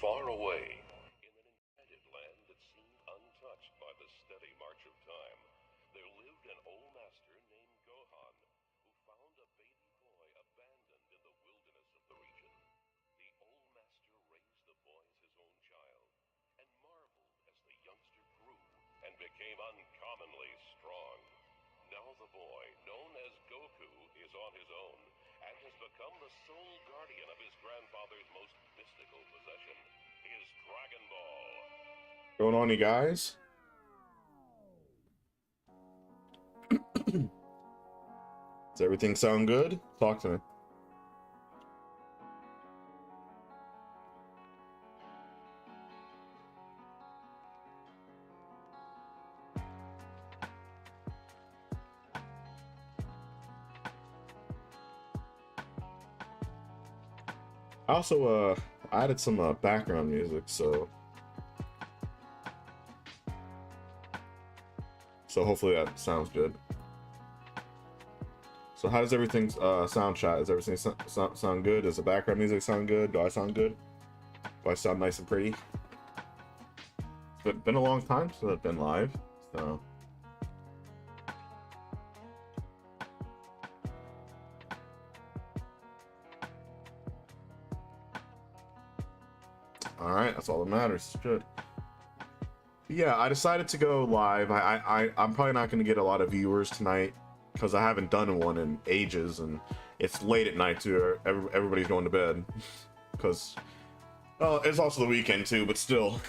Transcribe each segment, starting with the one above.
Far away, in an enchanted land that seemed untouched by the steady march of time, there lived an old master named Gohan, who found a baby boy abandoned in the wilderness of the region. The old master raised the boy as his own child, and marveled as the youngster grew and became uncommonly strong. Now the boy, known as Goku, is on his own, and has become the sole guardian of his grandfather's most mystical possession, his Dragon Ball. Going on, you guys? Does everything sound good? Talk to me. I also added some background music, so hopefully that sounds good. So how does everything sound, chat? Does everything sound good? Does the background music sound good? Do I sound good? Do I sound nice and pretty? It's been a long time since I've been live, so all right, that's all that matters. Good. Yeah, I decided to go live. I'm probably not going to get a lot of viewers tonight because I haven't done one in ages, and it's late at night too. Everybody's going to bed because, well, it's also the weekend too, but still.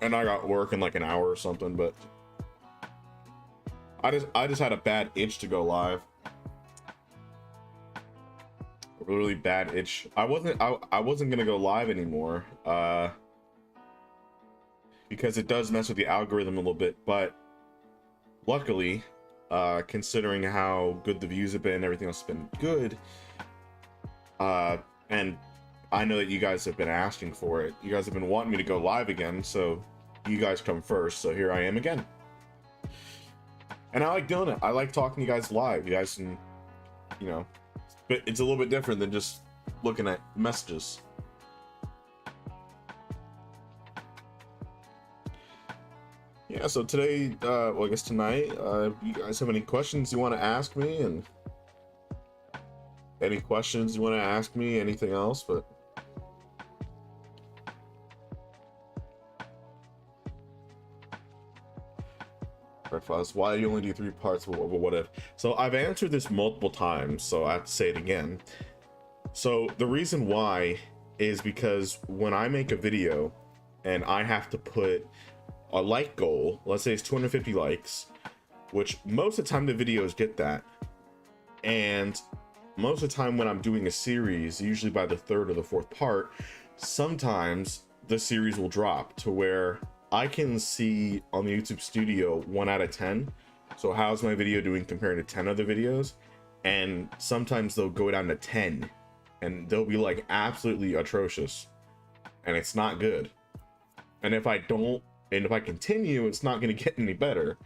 And I got work in like an hour or something, but I just had a bad itch to go live. A really bad itch. I wasn't gonna go live anymore. Because it does mess with the algorithm a little bit, but luckily, considering how good the views have been, everything else has been good, and I know that you guys have been asking for it. You guys have been wanting me to go live again, so you guys come first, so here I am again. And I like doing it. I like talking to you guys live. You guys can, you know, but it's a little bit different than just looking at messages. Yeah, so today, well, I guess tonight, you guys have any questions you want to ask me, and any questions you want to ask me, anything else, but Breakfast, why do you only do 3 parts of what if? So I've answered this multiple times, so I have to say it again. So the reason why is because when I make a video and I have to put a like goal, let's say it's 250 likes, which most of the time the videos get that, and most of the time when I'm doing a series, usually by the 3rd or the 4th part, sometimes the series will drop to where I can see on the YouTube studio 1 out of 10. So how's my video doing compared to 10 other videos? And sometimes they'll go down to 10 and they'll be like absolutely atrocious, and it's not good. And if I continue, it's not going to get any better,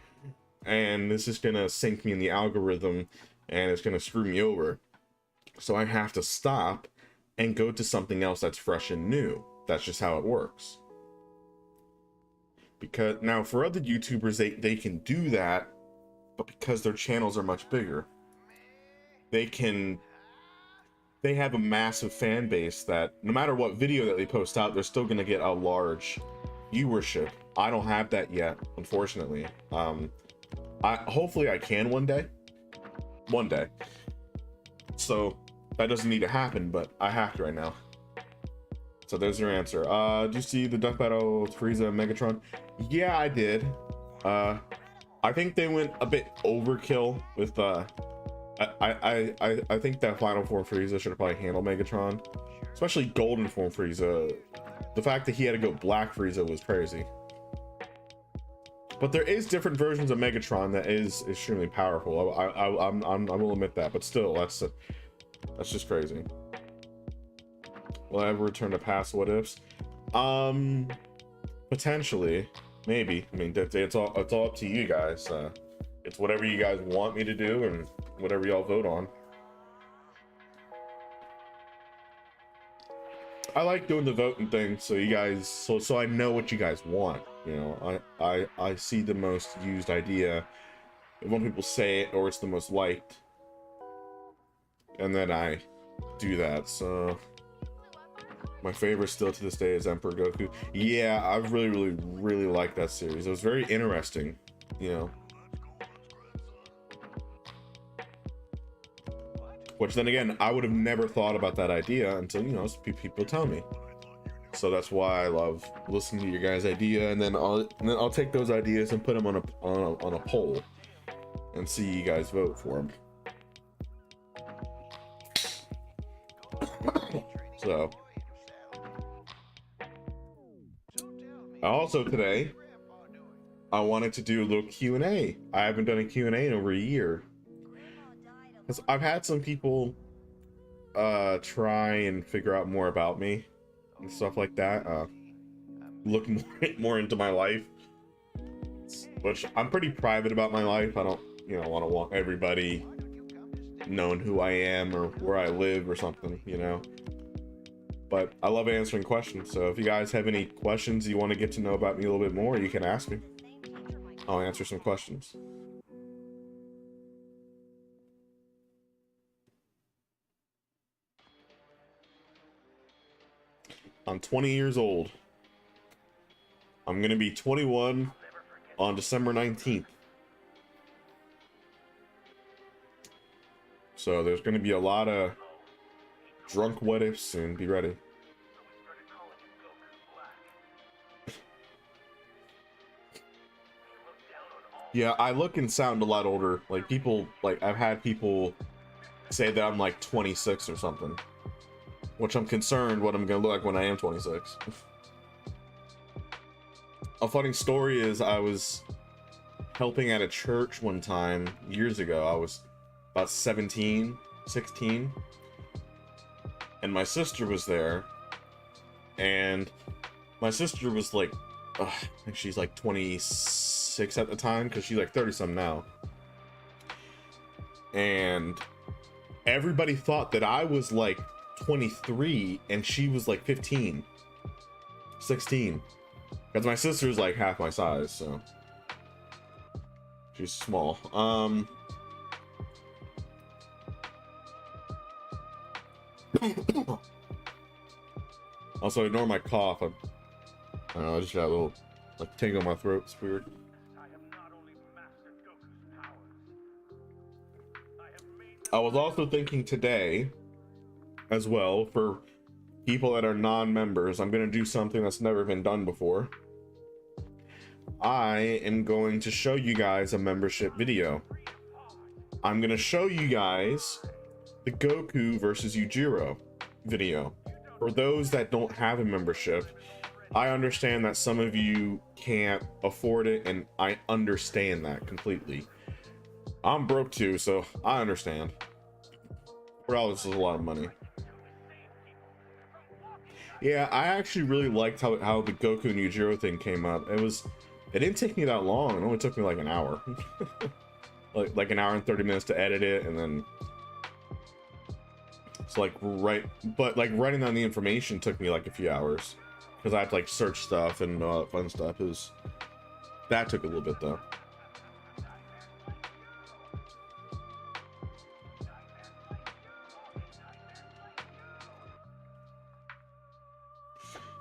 and this is going to sink me in the algorithm and it's going to screw me over. So I have to stop and go to something else that's fresh and new. That's just how it works. Because now for other YouTubers, they can do that, but because their channels are much bigger, they have a massive fan base that no matter what video that they post out, they're still going to get a large viewership. I don't have that yet, unfortunately. Hopefully I can one day. So that doesn't need to happen, but I have to right now. So there's your answer. Did you see the Duck Battle with Frieza and Megatron? Yeah, I did. I think they went a bit overkill with I think that final form Frieza should have probably handled Megatron, especially golden form Frieza. The fact that he had to go black Frieza was crazy. But there is different versions of Megatron that is extremely powerful. I will admit that, but still, that's just crazy. Will I ever return to past what ifs? Potentially, maybe. I mean, it's all up to you guys. It's whatever you guys want me to do and whatever y'all vote on. I like doing the voting thing, so you guys, so I know what you guys want. You know, I see the most used idea, when people say it, or it's the most liked, and then I do that. So my favorite still to this day is Emperor Goku. Yeah, I really like that series. It was very interesting, you know. Which then again, I would have never thought about that idea until, you know, people tell me. So that's why I love listening to your guys' idea, and then I'll take those ideas and put them on a poll, and see you guys vote for them. So, also today, I wanted to do a little Q&A. I haven't done a Q&A in over a year. Because I've had some people try and figure out more about me and stuff like that. Look more into my life, which I'm pretty private about my life. I don't, you know, want everybody knowing who I am or where I live or something, you know. But I love answering questions, so if you guys have any questions you want to get to know about me a little bit more, you can ask me. I'll answer some questions. I'm 20 years old. I'm gonna be 21 on December 19th. So there's gonna be a lot of drunk what ifs soon. Be ready. Yeah, I look and sound a lot older. Like people, like I've had people say that I'm like 26 or something, which I'm concerned what I'm gonna look like when I am 26. A funny story is I was helping at a church one time years ago. I was about 17, 16, and my sister was there, and my sister was like, I think she's like 26 at the time, because she's like 30 something now, and everybody thought that I was like 23 and she was like 15, 16, because my sister is like half my size, so she's small. Also, ignore my cough. I don't know, I just got a little like tingle in my throat. It's weird. I was also thinking today as well, for people that are non-members, I'm going to do something that's never been done before. I am going to show you guys a membership video. I'm going to show you guys the Goku versus Yujiro video. For those that don't have a membership, I understand that some of you can't afford it, and I understand that completely. I'm broke too, so I understand. $4 is a lot of money. Yeah, I actually really liked how the Goku and Yujiro thing came up. It didn't take me that long. It only took me like an hour. like an hour and 30 minutes to edit it, and then it's like but like writing down the information took me like a few hours, because I had to like search stuff and fun stuff. That took a little bit though.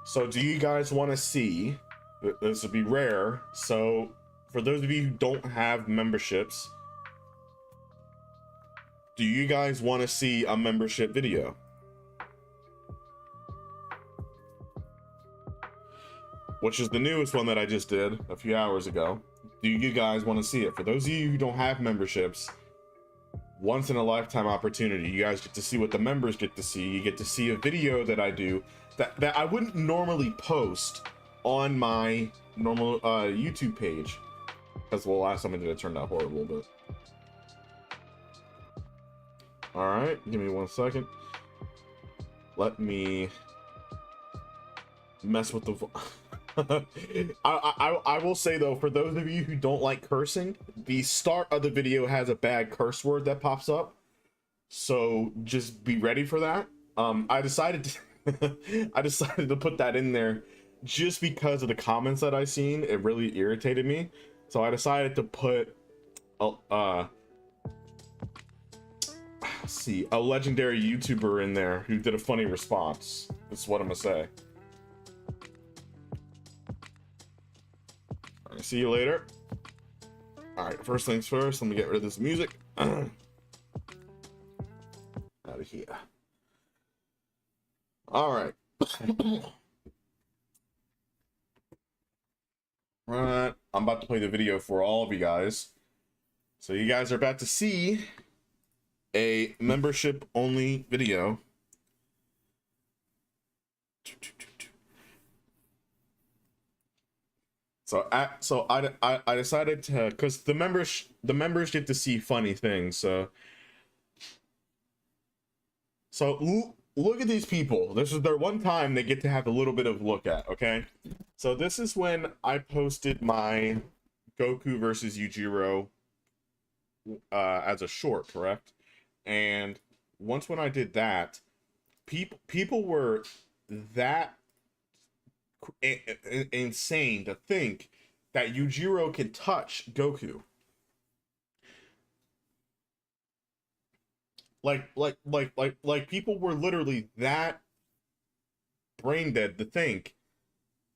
So do you guys want to see, this would be rare, so for those of you who don't have memberships, do you guys want to see a membership video? Which is the newest one that I just did a few hours ago. Do you guys want to see it? For those of you who don't have memberships, once in a lifetime opportunity. You guys get to see what the members get to see. You get to see a video that I do that I wouldn't normally post on my normal YouTube page, because the last time I did it turned out horrible. But all right, give me 1 second. Let me mess with the I will say though, for those of you who don't like cursing, the start of the video has a bad curse word that pops up, so just be ready for that. I decided I decided to put that in there just because of the comments that I seen. It really irritated me, so I decided to put see, a legendary YouTuber in there who did a funny response. That's what I'm gonna say. All right, see you later. All right, first things first, let me get rid of this music. Out of here. All right. Right, I'm about to play the video for all of you guys. So you guys are about to see a membership only video. So I decided to, because the members get to see funny things. So look at these people. This is their one time they get to have a little bit of look at. Okay, so this is when I posted my Goku versus Yujiro as a short, correct? And once when I did that, people were that insane to think that Yujiro can touch Goku. Like people were literally that brain dead to think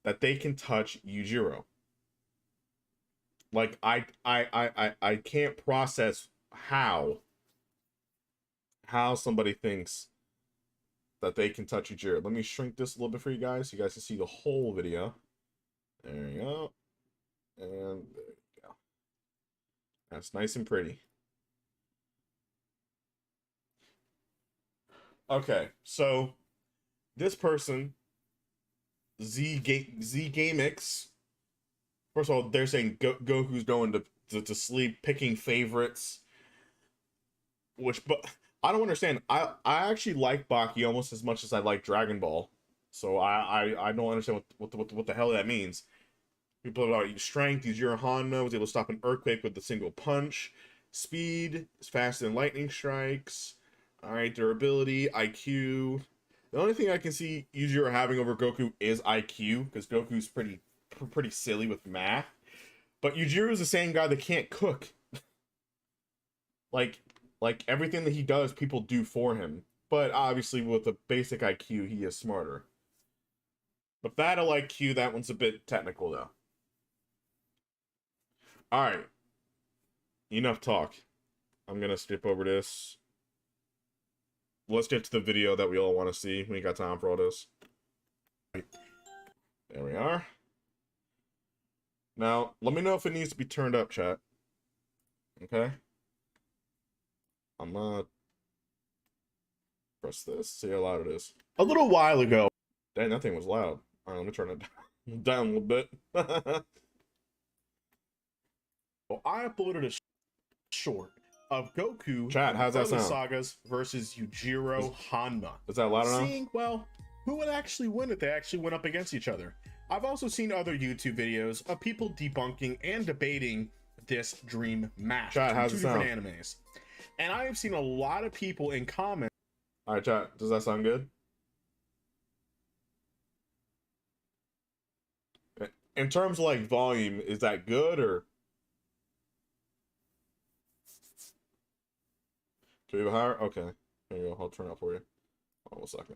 that they can touch Yujiro. Like I can't process how somebody thinks that they can touch Yujiro. Let me shrink this a little bit for you guys so you guys can see the whole video. There you go. And there you go. That's nice and pretty. Okay, so this person, Z GameX. First of all, they're saying Goku's going to sleep, picking favorites. But I don't understand. I actually like Baki almost as much as I like Dragon Ball. So I don't understand what the hell that means. People about strength. Yujiro Hanma was able to stop an earthquake with a single punch. Speed is faster than lightning strikes. All right, durability, IQ. The only thing I can see Yujiro having over Goku is IQ, because Goku's pretty silly with math. But Yujiro is the same guy that can't cook. like everything that he does, people do for him. But obviously, with a basic IQ, he is smarter. But battle IQ, that one's a bit technical though. All right, enough talk. I'm gonna skip over this. Let's get to the video that we all want to see. We ain't got time for all this. There we are. Now, let me know if it needs to be turned up, chat. Okay? I'm gonna press this, see how loud it is. A little while ago. Dang, that thing was loud. All right, let me turn it down a little bit. Well, I uploaded a short of Goku, chat, how's that sound? Sagas versus Yujiro Hanma. Is that loud enough? Seeing, well, who would actually win if they actually went up against each other? I've also seen other YouTube videos of people debunking and debating this dream match. Chat, how's it sound? Different animes. And I have seen a lot of people in comments. All right, chat, does that sound good? In terms of like volume, is that good or? Can we go higher? Okay. There you go. I'll turn it up for you. Hold on a second.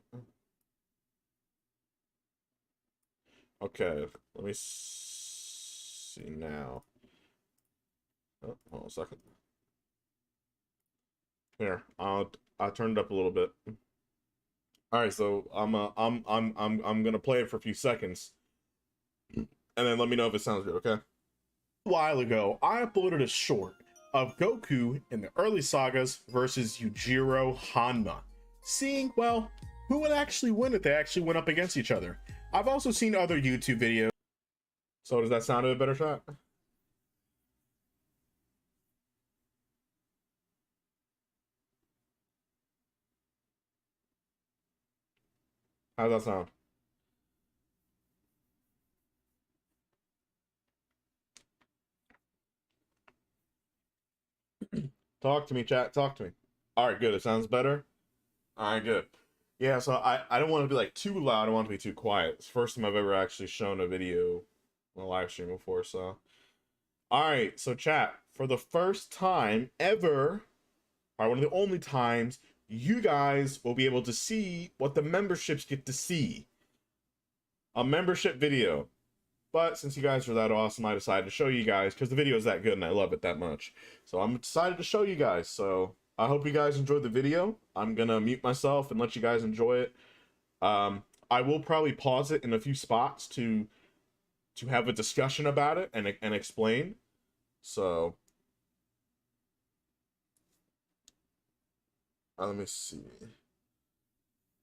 Okay. Let me see now. Oh, hold on a second. Here, I turned it up a little bit. All right, so I'm gonna play it for a few seconds, and then let me know if it sounds good. Okay. A while ago, I uploaded a short of Goku in the early sagas versus Yujiro Hanma. Seeing, well, who would actually win if they actually went up against each other? I've also seen other YouTube videos. So does that sound a bit better, shot? How's that sound? Talk to me, chat. Talk to me. All right, good. It sounds better. All right, good. Yeah, so I don't want to be like too loud. I don't want to be too quiet. It's the first time I've ever actually shown a video on a live stream before. So, all right. So chat, for the first time ever, or one of the only times, you guys will be able to see what the memberships get to see. A membership video. But since you guys are that awesome, I decided to show you guys because the video is that good and I love it that much. So I'm excited to show you guys. So I hope you guys enjoyed the video. I'm gonna mute myself and let you guys enjoy it. I will probably pause it in a few spots to have a discussion about it and explain. So let me see.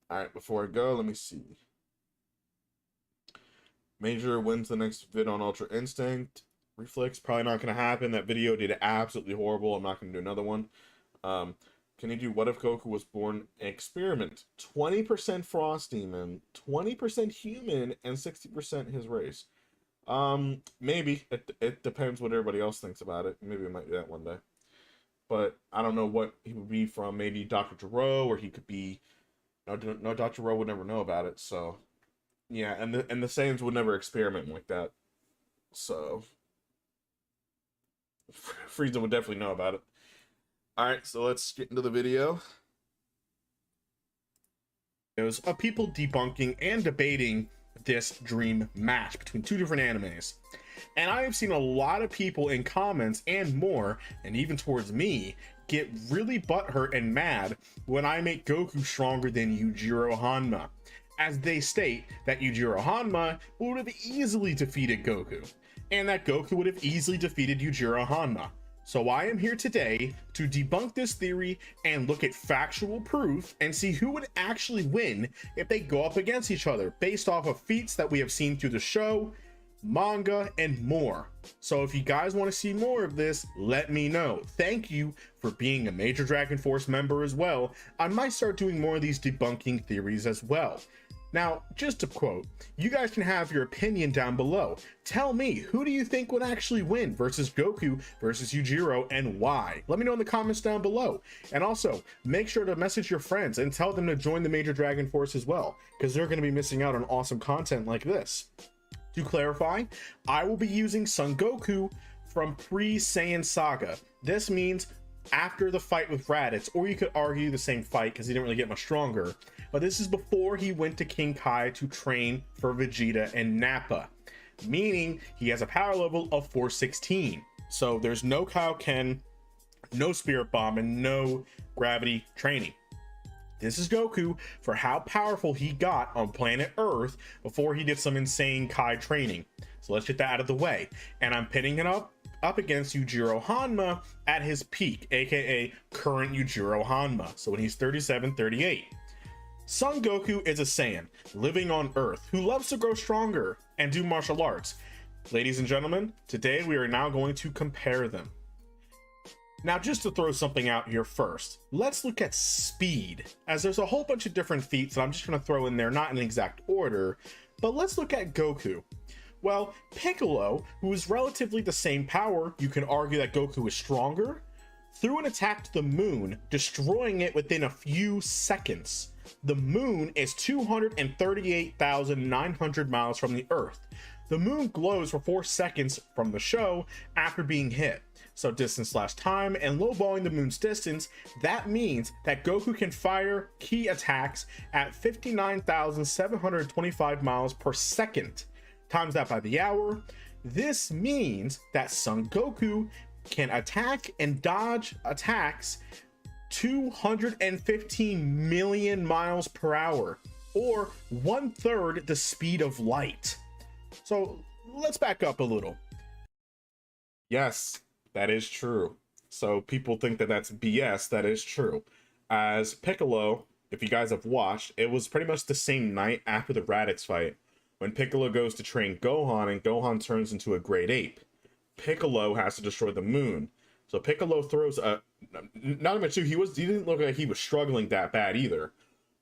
All right, before I go, let me see. Major wins the next vid on Ultra Instinct. Reflex, probably not going to happen. That video did absolutely horrible. I'm not going to do another one. Can you do What If Goku Was Born Experiment? 20% Frost Demon, 20% human, and 60% his race. Maybe. It depends what everybody else thinks about it. Maybe I might do that one day. But I don't know what he would be from. Maybe Dr. Gero, or he could be... No, Dr. Gero would never know about it, so... Yeah, and the Saiyans would never experiment like that. So... Frieza would definitely know about it. Alright, so let's get into the video. Of people debunking and debating this dream match between two different animes. And I have seen a lot of people in comments and more, and even towards me, get really butthurt and mad when I make Goku stronger than Yujiro Hanma, as they state that Yujiro Hanma would have easily defeated Goku, and that Goku would have easily defeated Yujiro Hanma. So I am here today to debunk this theory and look at factual proof and see who would actually win if they go up against each other based off of feats that we have seen through the show, manga, and more. So if you guys want to see more of this, let me know. Thank you for being a Major Dragon Force member as well. I might start doing more of these debunking theories as well. Now, just to quote, you guys can have your opinion down below. Tell me, who do you think would actually win versus Goku versus Yujiro, and why? Let me know in the comments down below. And also, make sure to message your friends and tell them to join the Major Dragon Force as well, because they're going to be missing out on awesome content like this. To clarify, I will be using Son Goku from pre-Saiyan Saga. This means after the fight with Raditz, or you could argue the same fight because he didn't really get much stronger, but this is before he went to King Kai to train for Vegeta and Nappa, meaning he has a power level of 416. So there's no Kaioken, no Spirit Bomb, and no gravity training. This is Goku for how powerful he got on planet Earth before he did some insane Kai training. So let's get that out of the way. And I'm pitting it up against Yujiro Hanma at his peak, aka current Yujiro Hanma, so when he's 37, 38. Son Goku is a Saiyan living on Earth who loves to grow stronger and do martial arts. Ladies and gentlemen, today we are now going to compare them. Now, just to throw something out here first, let's look at speed, as there's a whole bunch of different feats that I'm just going to throw in there, not in exact order, but let's look at Goku. Well, Piccolo, who is relatively the same power, you can argue that Goku is stronger, threw an attack to the moon, destroying it within a few seconds. The moon is 238,900 miles from the Earth. The moon glows for 4 seconds from the show after being hit. So distance/time and lowballing the moon's distance, that means that Goku can fire key attacks at 59,725 miles per second. Times that by the hour. This means that Son Goku can attack and dodge attacks 215 million miles per hour, or 1/3 the speed of light. So let's back up a little. Yes, that is true. So people think that that's BS. That is true. As Piccolo, if you guys have watched, it was pretty much the same night after the Raditz fight when Piccolo goes to train Gohan and Gohan turns into a great ape. Piccolo has to destroy the moon. So Piccolo throws a... Not even true, he didn't look like he was struggling that bad either.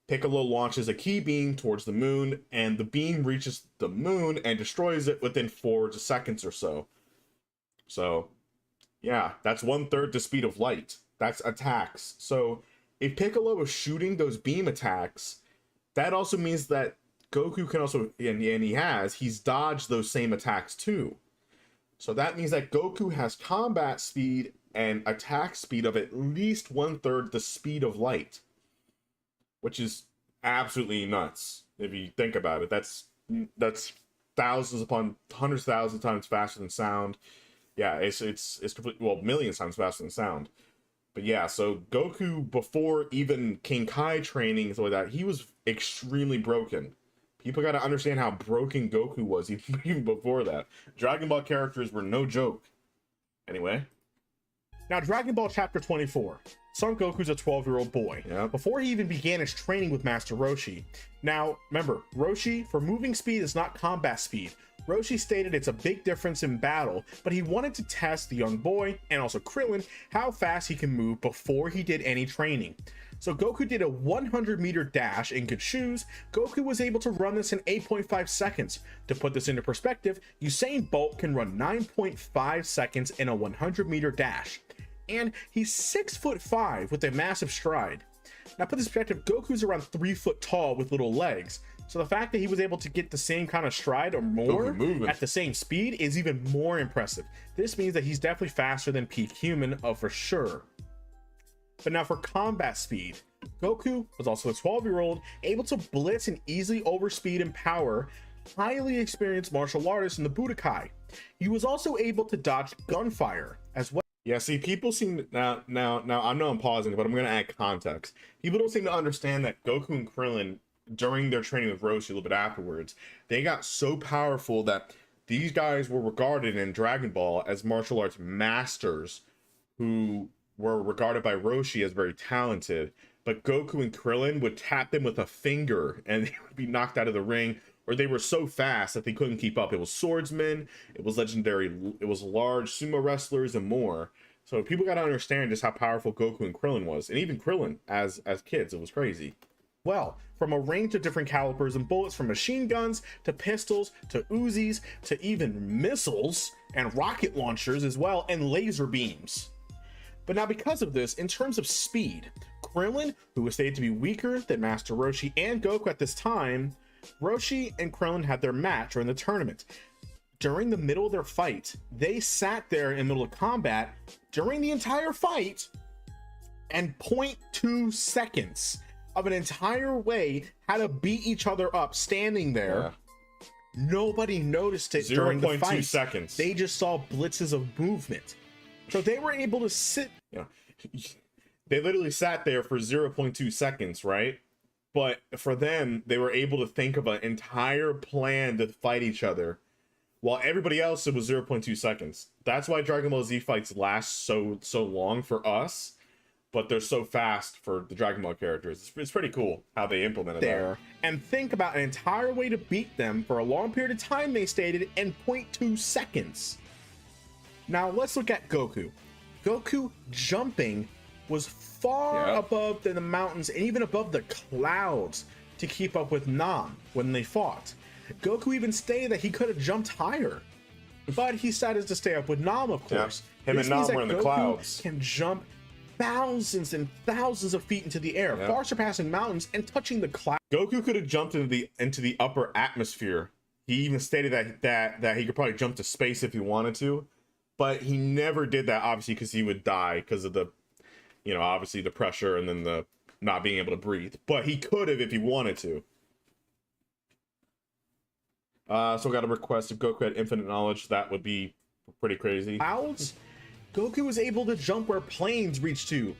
Piccolo launches a key beam towards the moon, and the beam reaches the moon and destroys it within 4 seconds or so. So, yeah, that's 1/3 the speed of light. That's attacks. So, if Piccolo was shooting those beam attacks, that also means that Goku can also, and he's dodged those same attacks too. So that means that Goku has combat speed and attack speed of at least 1/3 the speed of light, which is absolutely nuts if you think about it. That's thousands upon hundreds of thousands of times faster than sound. Yeah, it's completely, well, millions times faster than sound. But yeah, so Goku, before even King Kai training and stuff like that, he was extremely broken. People got to understand how broken Goku was even before that. Dragon Ball characters were no joke. Anyway. Now, Dragon Ball Chapter 24. Son Goku's a 12-year-old boy. Yeah. Before he even began his training with Master Roshi. Now, remember, Roshi, for moving speed, is not combat speed. Roshi stated it's a big difference in battle, but he wanted to test the young boy, and also Krillin, how fast he can move before he did any training. So Goku did a 100-meter dash in good shoes. Goku was able to run this in 8.5 seconds. To put this into perspective, Usain Bolt can run 9.5 seconds in a 100-meter dash. And he's 6'5" with a massive stride. Now put this in perspective, Goku's around 3 foot tall with little legs. So the fact that he was able to get the same kind of stride or more at the same speed is even more impressive. This means that he's definitely faster than peak human, for sure. But now for combat speed, Goku was also a 12-year-old able to blitz and easily overspeed and power highly experienced martial artist in the Budokai. He was also able to dodge gunfire as well. Yeah, see, people seem to, now I know I'm pausing, but I'm gonna add context. People don't seem to understand that Goku and Krillin, during their training with Roshi a little bit afterwards, they got so powerful that these guys were regarded in Dragon Ball as martial arts masters who were regarded by Roshi as very talented, but Goku and Krillin would tap them with a finger and they would be knocked out of the ring, or they were so fast that they couldn't keep up. It was swordsmen, it was legendary, it was large sumo wrestlers and more. So people got to understand just how powerful Goku and Krillin was, and even Krillin as kids. It was crazy. Well, from a range of different calibers and bullets, from machine guns to pistols to Uzis to even missiles and rocket launchers as well, and laser beams. But now because of this, in terms of speed, Krillin, who was stated to be weaker than Master Roshi and Goku at this time, Roshi and Krillin had their match during the tournament. During the middle of their fight, they sat there in the middle of combat during the entire fight, and 0.2 seconds of an entire way had to beat each other up standing there. Yeah. Nobody noticed it during the fight. 0.2 seconds. They just saw blitzes of movement. So they were able to sit. Yeah. They literally sat there for 0.2 seconds, right? But for them, they were able to think of an entire plan to fight each other. While everybody else, it was 0.2 seconds. That's why Dragon Ball Z fights last so long for us, but they're so fast for the Dragon Ball characters. It's pretty cool how they implemented that. And think about an entire way to beat them for a long period of time, they stated, in 0.2 seconds. Now let's look at Goku. Goku jumping was far above the mountains and even above the clouds to keep up with Nam when they fought. Goku even stated that he could have jumped higher, but he decided to stay up with Nam, of course. Yeah. Him and Nam were in the clouds. Can jump thousands and thousands of feet into the air, far surpassing mountains and touching the clouds. Goku could have jumped into the upper atmosphere. He even stated that he could probably jump to space if he wanted to, but he never did that, obviously, because he would die because of the, obviously the pressure and then the not being able to breathe. But he could have if he wanted to. So we got a request if Goku had infinite knowledge. That would be pretty crazy. Clouds? Goku was able to jump where planes reach to.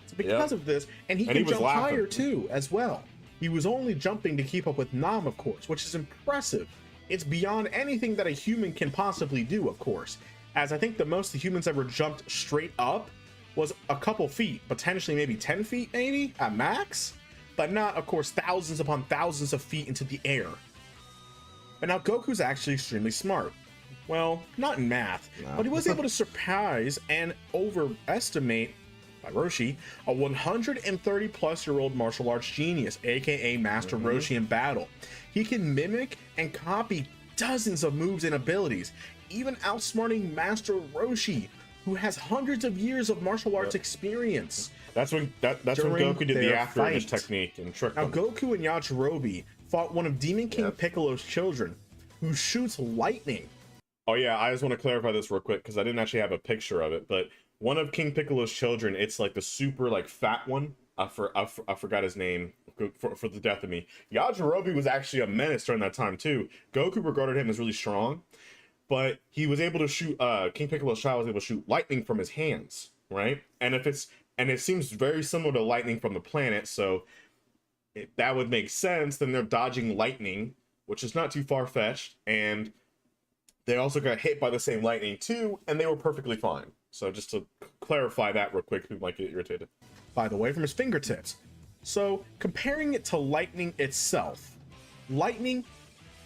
So because of this, and he can jump higher too, as well. He was only jumping to keep up with Nam, of course, which is impressive. It's beyond anything that a human can possibly do, of course. As I think the most the humans ever jumped straight up was a couple feet, potentially maybe 10 feet, maybe, at max. But not, of course, thousands upon thousands of feet into the air. But now Goku's actually extremely smart. Well, not in math, but he was able to surprise and overestimate, by Roshi, a 130-plus-year-old martial arts genius, aka Master Roshi in battle. He can mimic and copy dozens of moves and abilities, even outsmarting Master Roshi, who has hundreds of years of martial arts experience. That's when During Goku did the their after image fight. technique and tricked Now, him. Goku and Yajirobe fought one of Demon King Yep. Piccolo's children, who shoots lightning. Oh yeah, I just want to clarify this real quick because I didn't actually have a picture of it, but one of King Piccolo's children, it's like the super like fat one. I forgot his name for the death of me. Yajirobe was actually a menace during that time too. Goku regarded him as really strong, but he was able to shoot. King Piccolo's child was able to shoot lightning from his hands, right? And it seems very similar to lightning from the planet, so that would make sense. Then they're dodging lightning, which is not too far fetched, and they also got hit by the same lightning too, and they were perfectly fine. So just to clarify that real quick, people might get irritated. By the way, from his fingertips. So, comparing it to lightning itself, lightning,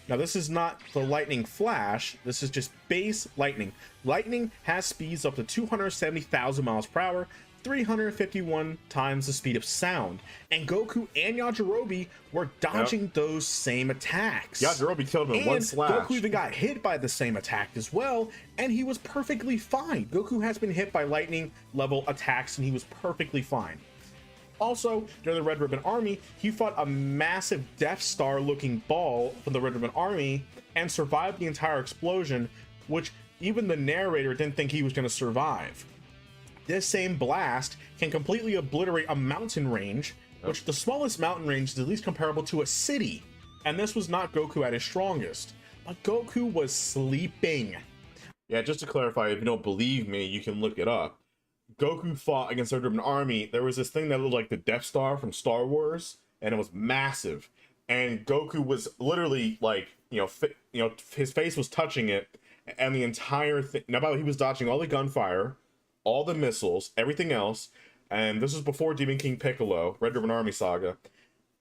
now this is not the lightning flash, this is just base lightning. Lightning has speeds up to 270,000 miles per hour, 351 times the speed of sound, and Goku and Yajirobe were dodging those same attacks. Yajirobe killed him in And one slash. Goku even got hit by the same attack as well, and he was perfectly fine. Goku has been hit by lightning level attacks, and he was perfectly fine. Also, during the Red Ribbon Army, he fought a massive Death Star looking ball from the Red Ribbon Army and survived the entire explosion, which even the narrator didn't think he was going to survive. This same blast can completely obliterate a mountain range, which the smallest mountain range is at least comparable to a city. And this was not Goku at his strongest, but Goku was sleeping. Yeah, just to clarify, if you don't believe me, you can look it up. Goku fought against the Red Ribbon Army. There was this thing that looked like the Death Star from Star Wars, and it was massive. And Goku was literally like, his face was touching it, and the entire thing. Now, he was dodging all the gunfire, all the missiles, everything else, and this was before Demon King Piccolo, Red Ribbon Army Saga.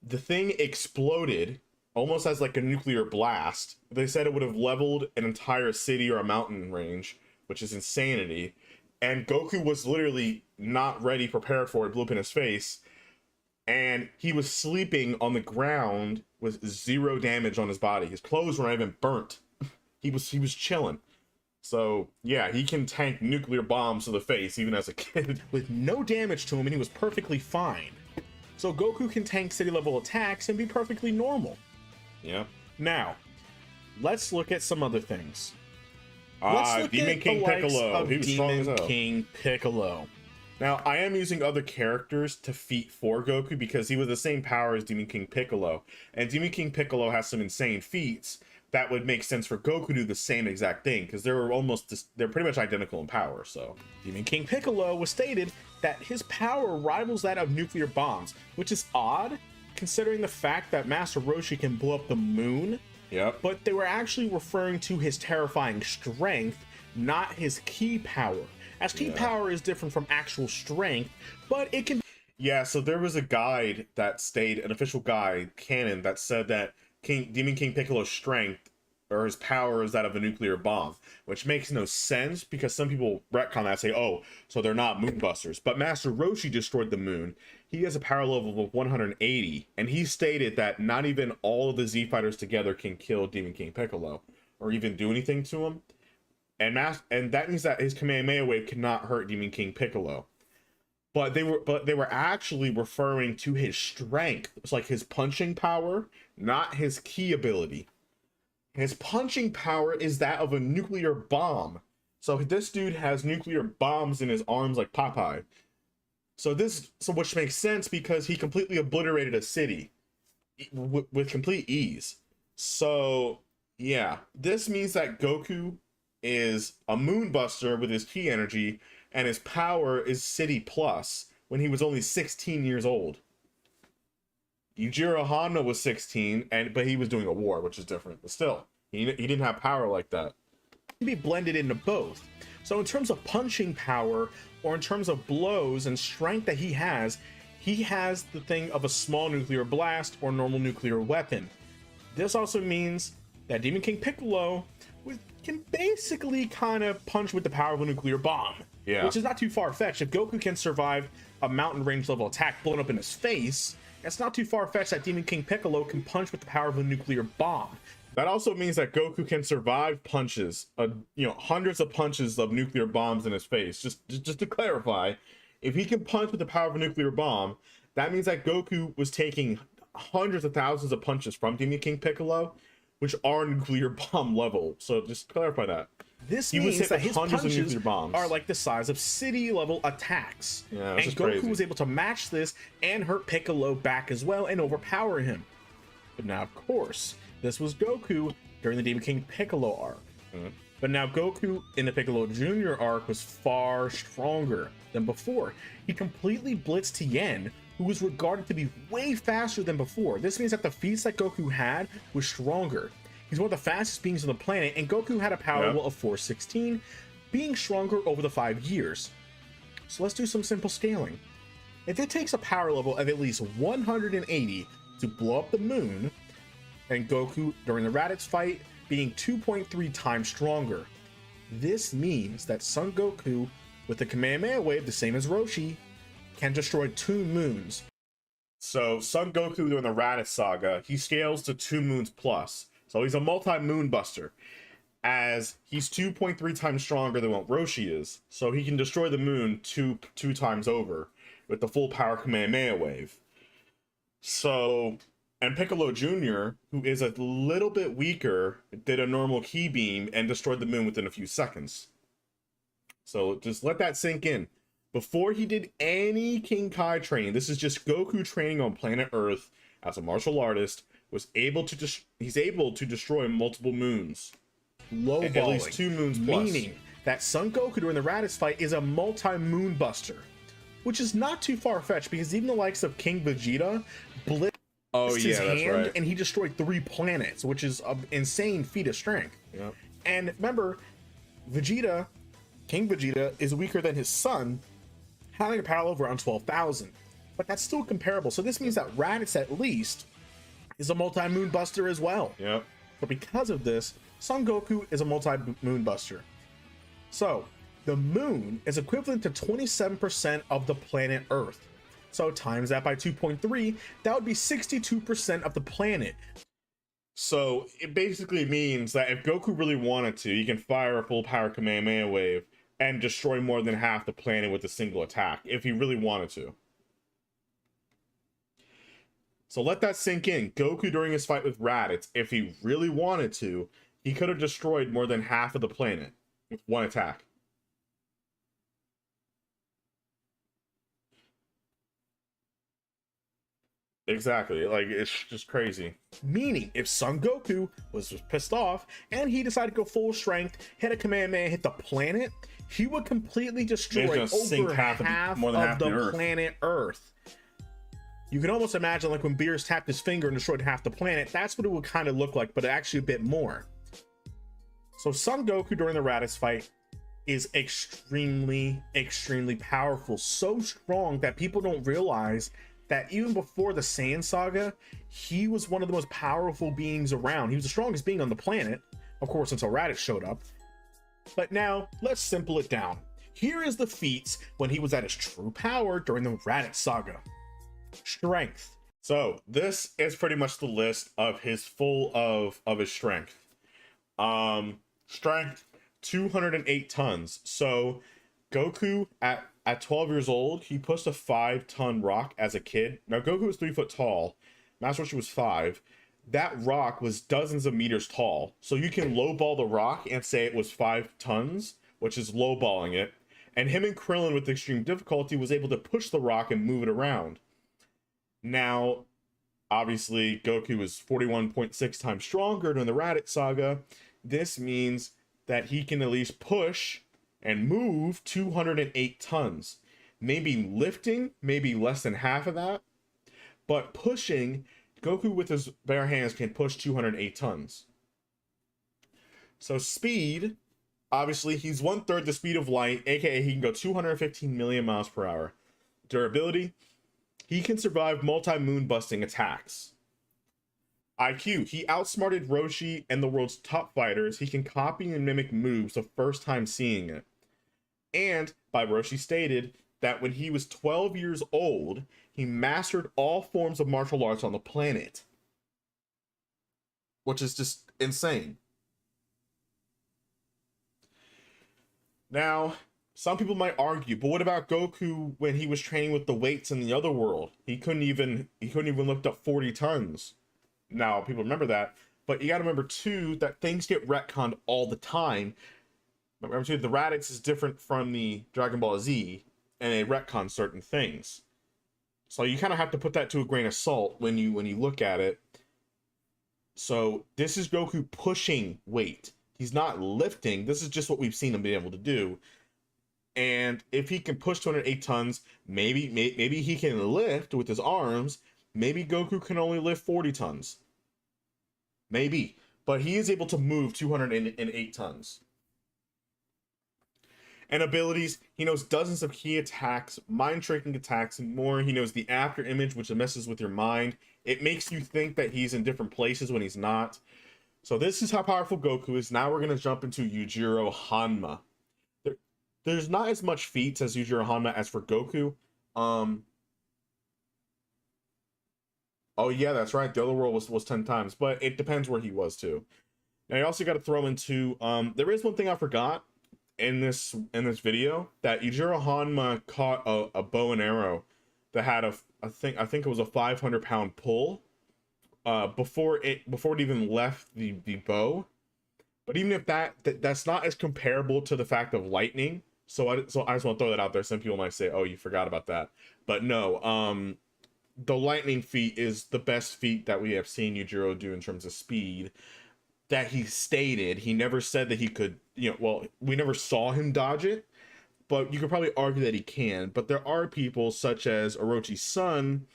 The thing exploded almost as like a nuclear blast. They said it would have leveled an entire city or a mountain range, which is insanity. And Goku was literally not ready, prepared for it, blew up in his face, and he was sleeping on the ground with 0 damage on his body. His clothes weren't even burnt. He was chilling. So, yeah, he can tank nuclear bombs to the face, even as a kid. With no damage to him, and he was perfectly fine. So Goku can tank city-level attacks and be perfectly normal. Yeah. Now, let's look at some other things. Demon King Piccolo. He was strong as hell. King Piccolo. Now, I am using other characters to feat for Goku because he was the same power as Demon King Piccolo. And Demon King Piccolo has some insane feats that would make sense for Goku to do the same exact thing because they're pretty much identical in power. So Demon King Piccolo was stated that his power rivals that of nuclear bombs, which is odd considering the fact that Master Roshi can blow up the moon. Yep. But they were actually referring to his terrifying strength, not his ki power. As ki power is different from actual strength, but it can. Yeah, so there was a guide that stayed, an official guide, canon, that said that Demon King Piccolo's strength, or his power, is that of a nuclear bomb, which makes no sense because some people retcon that, say, oh, so they're not moonbusters. But Master Roshi destroyed the moon. He has a power level of 180, and he stated that not even all of the Z fighters together can kill Demon King Piccolo, or even do anything to him. And that means that his Kamehameha wave cannot hurt Demon King Piccolo. But they were actually referring to his strength. It's like his punching power, not his ki ability. His punching power is that of a nuclear bomb. So this dude has nuclear bombs in his arms like Popeye. So which makes sense because he completely obliterated a city with complete ease. So yeah, this means that Goku is a moonbuster with his ki energy, and his power is City Plus when he was only 16 years old. Yujiro Hanma was 16, but he was doing a war, which is different. But still, he didn't have power like that. Be blended into both. So in terms of punching power, or in terms of blows and strength that he has the thing of a small nuclear blast or normal nuclear weapon. This also means that Demon King Piccolo can basically kind of punch with the power of a nuclear bomb. Yeah. Which is not too far-fetched. If Goku can survive a mountain range level attack blown up in his face, it's not too far-fetched that Demon King Piccolo can punch with the power of a nuclear bomb. That also means that Goku can survive punches, hundreds of punches of nuclear bombs in his face. Just to clarify, If he can punch with the power of a nuclear bomb, that means that Goku was taking hundreds of thousands of punches from Demon King Piccolo, which are nuclear bomb level. So just clarify that. This He was means hit that with his hundreds of punches nuclear bombs. are like the size of city level attacks. Yeah, and this is Goku crazy. was able to match this and hurt Piccolo back as well and overpower him. But now, of course, this was Goku during the Demon King Piccolo arc. But now Goku in the Piccolo Jr. arc was far stronger than before. He completely blitzed Tien, who was regarded to be way faster than before. This means that the feats that Goku had was stronger. He's one of the fastest beings on the planet, and Goku had a power level of 416, being stronger over the 5 years. So let's do some simple scaling. If it takes a power level of at least 180 to blow up the moon, and Goku during the Raditz fight being 2.3 times stronger, this means that Son Goku with the Kamehameha wave, the same as Roshi, can destroy 2 moons. So Son Goku during the Raditz saga, he scales to 2 moons plus. So he's a multi-moon buster, as he's 2.3 times stronger than what Roshi is. So he can destroy the moon two times over with the full power Kamehameha wave. So, and Piccolo Jr., who is a little bit weaker, did a normal key beam and destroyed the moon within a few seconds. So just let that sink in. Before he did any King Kai training, this is just Goku training on planet Earth as a martial artist, he's able to destroy multiple moons. Lowballing, at least 2 moons plus. Meaning that Son Goku during the Raditz fight is a multi-moon buster, which is not too far-fetched because even the likes of King Vegeta blitzed his hand and he destroyed 3 planets, which is an insane feat of strength. Yep. And remember, King Vegeta is weaker than his son, having a power level around 12,000, but that's still comparable. So this means that Raditz at least is a multi-moon buster as well. Yep. But because of this, Son Goku is a multi-moon buster. So the moon is equivalent to 27% of the planet Earth. So times that by 2.3, that would be 62% of the planet. So it basically means that if Goku really wanted to, he can fire a full power Kamehameha wave and destroy more than half the planet with a single attack, if he really wanted to. So let that sink in. Goku during his fight with Raditz, if he really wanted to, he could have destroyed more than half of the planet with one attack. Exactly, like it's just crazy. Meaning, if Son Goku was pissed off and he decided to go full strength, hit a Kamehameha, hit the planet, he would completely destroy over half of the planet Earth. You can almost imagine like when Beerus tapped his finger and destroyed half the planet, that's what it would kind of look like, but actually a bit more. So Son Goku during the Raditz fight is extremely, extremely powerful. So strong that people don't realize that even before the Saiyan saga, he was one of the most powerful beings around. He was the strongest being on the planet, of course, until Raditz showed up. But now, let's simple it down. Here is the feats when he was at his true power during the Raditz saga. Strength. So this is pretty much the list of his his strength. Strength 208 tons. So Goku at 12 years old, he pushed a 5-ton rock as a kid. Now Goku was 3 foot tall. Master Roshi was 5. That rock was dozens of meters tall. So you can lowball the rock and say it was 5 tons, which is lowballing it. And him and Krillin with extreme difficulty was able to push the rock and move it around. Now, obviously, Goku is 41.6 times stronger during the Raditz saga. This means that he can at least push and move 208 tons. Maybe lifting, maybe less than half of that. But pushing, Goku with his bare hands can push 208 tons. So speed, obviously, he's 1/3 the speed of light, aka he can go 215 million miles per hour. Durability, he can survive multi-moon busting attacks. IQ, he outsmarted Roshi and the world's top fighters. He can copy and mimic moves the first time seeing it. And, by Roshi stated, that when he was 12 years old, he mastered all forms of martial arts on the planet. Which is just insane. Now, Some people might argue, but what about Goku when he was training with the weights in the other world? He couldn't even lift up 40 tons. Now people remember that, but you got to remember too that things get retconned all the time. Remember too, the Radix is different from the Dragon Ball Z, and they retcon certain things. So you kind of have to put that to a grain of salt when you look at it. So this is Goku pushing weight. He's not lifting. This is just what we've seen him be able to do. And if he can push 208 tons, maybe he can lift with his arms. Maybe Goku can only lift 40 tons. Maybe. But he is able to move 208 tons. And abilities, he knows dozens of key attacks, mind-tricking attacks, and more. He knows the after image, which messes with your mind. It makes you think that he's in different places when he's not. So this is how powerful Goku is. Now we're going to jump into Yujiro Hanma. There's not as much feats as Yujiro Hanma as for Goku. Oh yeah, that's right. The other world was 10 times, but it depends where he was too. Now you also got to throw into there is one thing I forgot in this video, that Yujiro Hanma caught a bow and arrow that had I think it was a 500-pound pull before it even left the bow. But even if that's not as comparable to the fact of lightning. So I just want to throw that out there. Some people might say, oh, you forgot about that. But no, the lightning feat is the best feat that we have seen Yujiro do in terms of speed. That he stated. He never said that he could, well, we never saw him dodge it. But you could probably argue that he can. But there are people such as Orochi's son.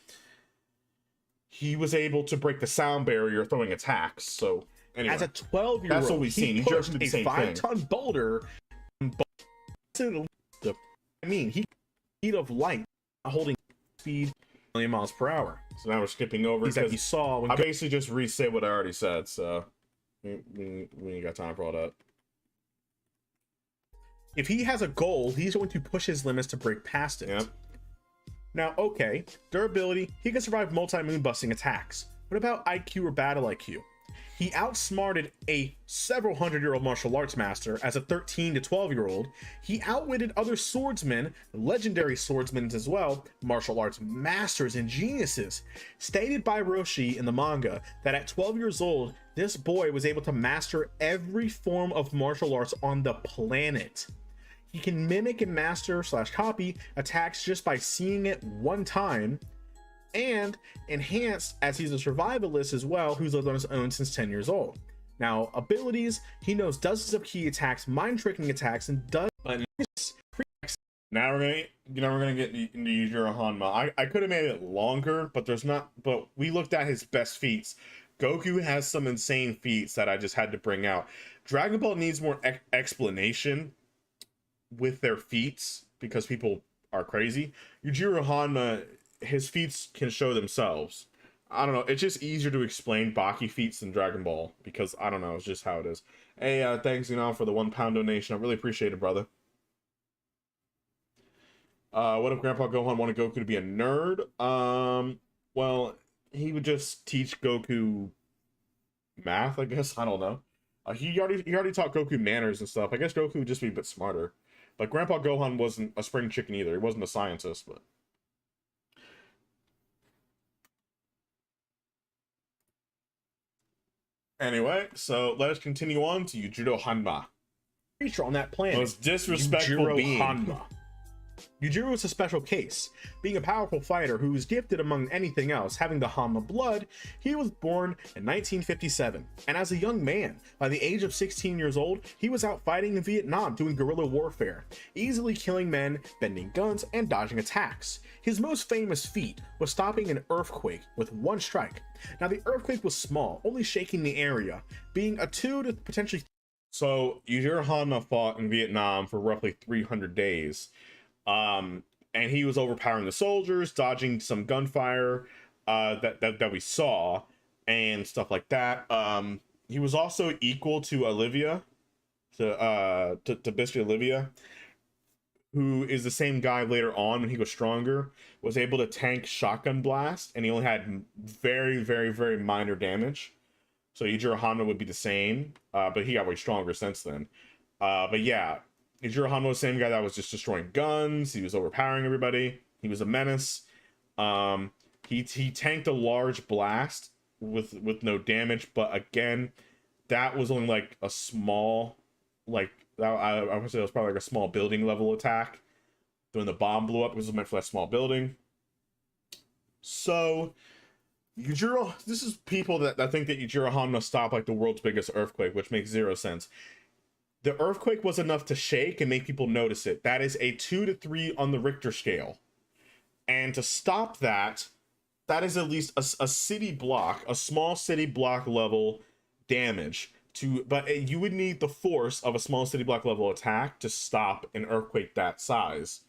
He was able to break the sound barrier throwing attacks. So anyway, as a 12-year-old, that's what we've seen. He pushed a 5-ton boulder. I mean, he speed of light, holding speed 1 million miles per hour. So now we're skipping over because you saw when I basically just re-say what I already said. So we ain't got time for all that. If he has a goal, he's going to push his limits to break past it. Yep. Now, okay, durability, he can survive multi-moon busting attacks. What about IQ or battle IQ? He outsmarted a several hundred-year-old martial arts master as a 13 to 12-year-old. He outwitted other swordsmen, legendary swordsmen as well, martial arts masters and geniuses. Stated by Roshi in the manga that at 12 years old, this boy was able to master every form of martial arts on the planet. He can mimic and master / copy attacks just by seeing it one time, and enhanced as he's a survivalist as well, who's lived on his own since 10 years old. Now, abilities, he knows dozens of key attacks, mind-tricking attacks, and Now we're gonna get into Yujiro Hanma. I could have made it longer, but but we looked at his best feats. Goku has some insane feats that I just had to bring out. Dragon Ball needs more explanation with their feats because people are crazy. Yujiro Hanma, his feats can show themselves. I don't know. It's just easier to explain Baki feats than Dragon Ball because I don't know. It's just how it is. Hey, thanks, for the £1 donation. I really appreciate it, brother. What if Grandpa Gohan wanted Goku to be a nerd? Well, he would just teach Goku math, I guess. I don't know. He already taught Goku manners and stuff. I guess Goku would just be a bit smarter. But Grandpa Gohan wasn't a spring chicken either. He wasn't a scientist, but. Anyway, so let us continue on to Yujiro Hanma. Creature on that planet. Most disrespectful being. Hanma. Yujiro is a special case. Being a powerful fighter who is gifted among anything else, having the Hanma blood, he was born in 1957. And as a young man, by the age of 16 years old, he was out fighting in Vietnam doing guerrilla warfare, easily killing men, bending guns, and dodging attacks. His most famous feat was stopping an earthquake with one strike. Now the earthquake was small, only shaking the area, being a 2 to potentially. So Yujiro Hanma fought in Vietnam for roughly 300 days. And he was overpowering the soldiers, dodging some gunfire that we saw and stuff like that. He was also equal to Olivia, to basically Olivia, who is the same guy later on when he was stronger, was able to tank shotgun blast, and he only had very, very, very minor damage. So Yujiro Hanma would be the same, but he got way stronger since then. But yeah, Yujiro Hanma was the same guy that was just destroying guns. He was overpowering everybody. He was a menace. He tanked a large blast with no damage, but again, that was only like a small, like I would say it was probably like a small building level attack. When the bomb blew up, it was meant for that small building. So Yujiro, this is people that think that Yujiro Hanma stopped like the world's biggest earthquake, which makes zero sense. The earthquake was enough to shake and make people notice it. That is a 2 to 3 on the Richter scale. And to stop that, that is at least a city block, a small city block level damage. But you would need the force of a small city block level attack to stop an earthquake that size.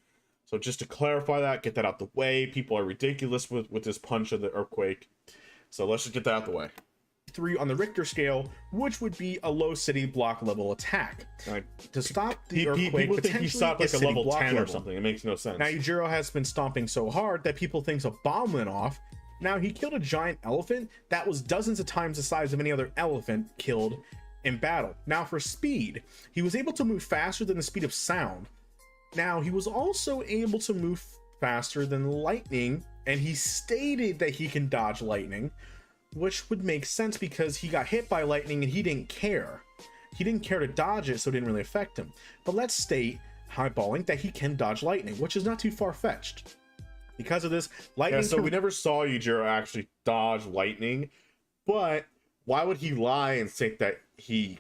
So just to clarify that, get that out the way. People are ridiculous with this punch of the earthquake. So let's just get that out the way. 3 on the Richter scale, which would be a low city block level attack. To stop the earthquake, people think he stopped like a level 10 or something. It makes no sense. Now Yujiro has been stomping so hard that people think a bomb went off. Now he killed a giant elephant that was dozens of times the size of any other elephant killed in battle. Now for speed, he was able to move faster than the speed of sound. Now he was also able to move faster than lightning, and he stated that he can dodge lightning, which would make sense because he got hit by lightning and he didn't care. He didn't care to dodge it, so it didn't really affect him. But let's state, highballing, that he can dodge lightning, which is not too far-fetched. Because of this, lightning... Yeah, so we never saw Yujiro actually dodge lightning, but why would he lie and say that he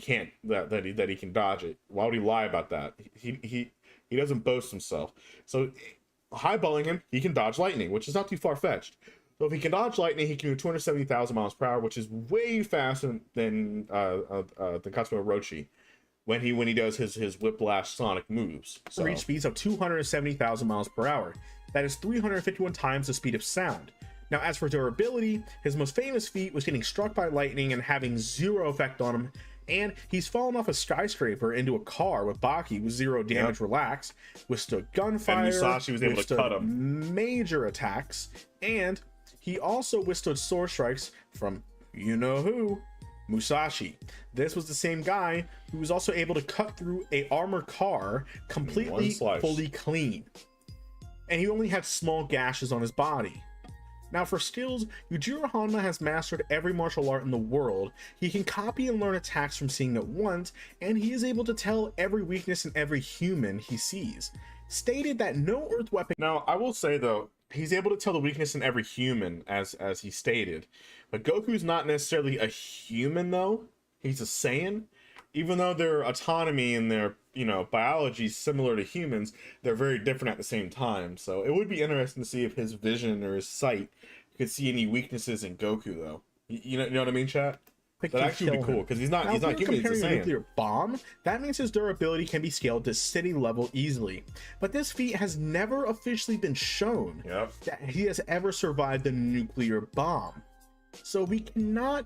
can't, that he can dodge it? Why would he lie about that? He doesn't boast himself. So highballing him, he can dodge lightning, which is not too far-fetched. So if he can dodge lightning, he can do 270,000 miles per hour, which is way faster than Katsuo Orochi when he does his whiplash sonic moves. So reach speeds of 270,000 miles per hour. That is 351 times the speed of sound. Now, as for durability, his most famous feat was getting struck by lightning and having zero effect on him. And he's fallen off a skyscraper into a car with Baki with 0 damage, relax, withstood gunfire, and Musashi was able to cut him. Major attacks, and he also withstood sword strikes from you-know-who, Musashi. This was the same guy who was also able to cut through a armored car completely, fully clean. And he only had small gashes on his body. Now for skills, Yujiro Hanma has mastered every martial art in the world. He can copy and learn attacks from seeing it once, and he is able to tell every weakness in every human he sees. Stated that no earth weapon... Now, I will say though, he's able to tell the weakness in every human, as he stated. But Goku's not necessarily a human though. He's a Saiyan. Even though their autonomy and their, biology is similar to humans, they're very different at the same time. So it would be interesting to see if his vision or his sight could see any weaknesses in Goku though. You know what I mean, chat? That actually would be cool because he's not human. He's a Saiyan. Nuclear bomb, that means his durability can be scaled to city level easily. But this feat has never officially been shown that he has ever survived a nuclear bomb. So we cannot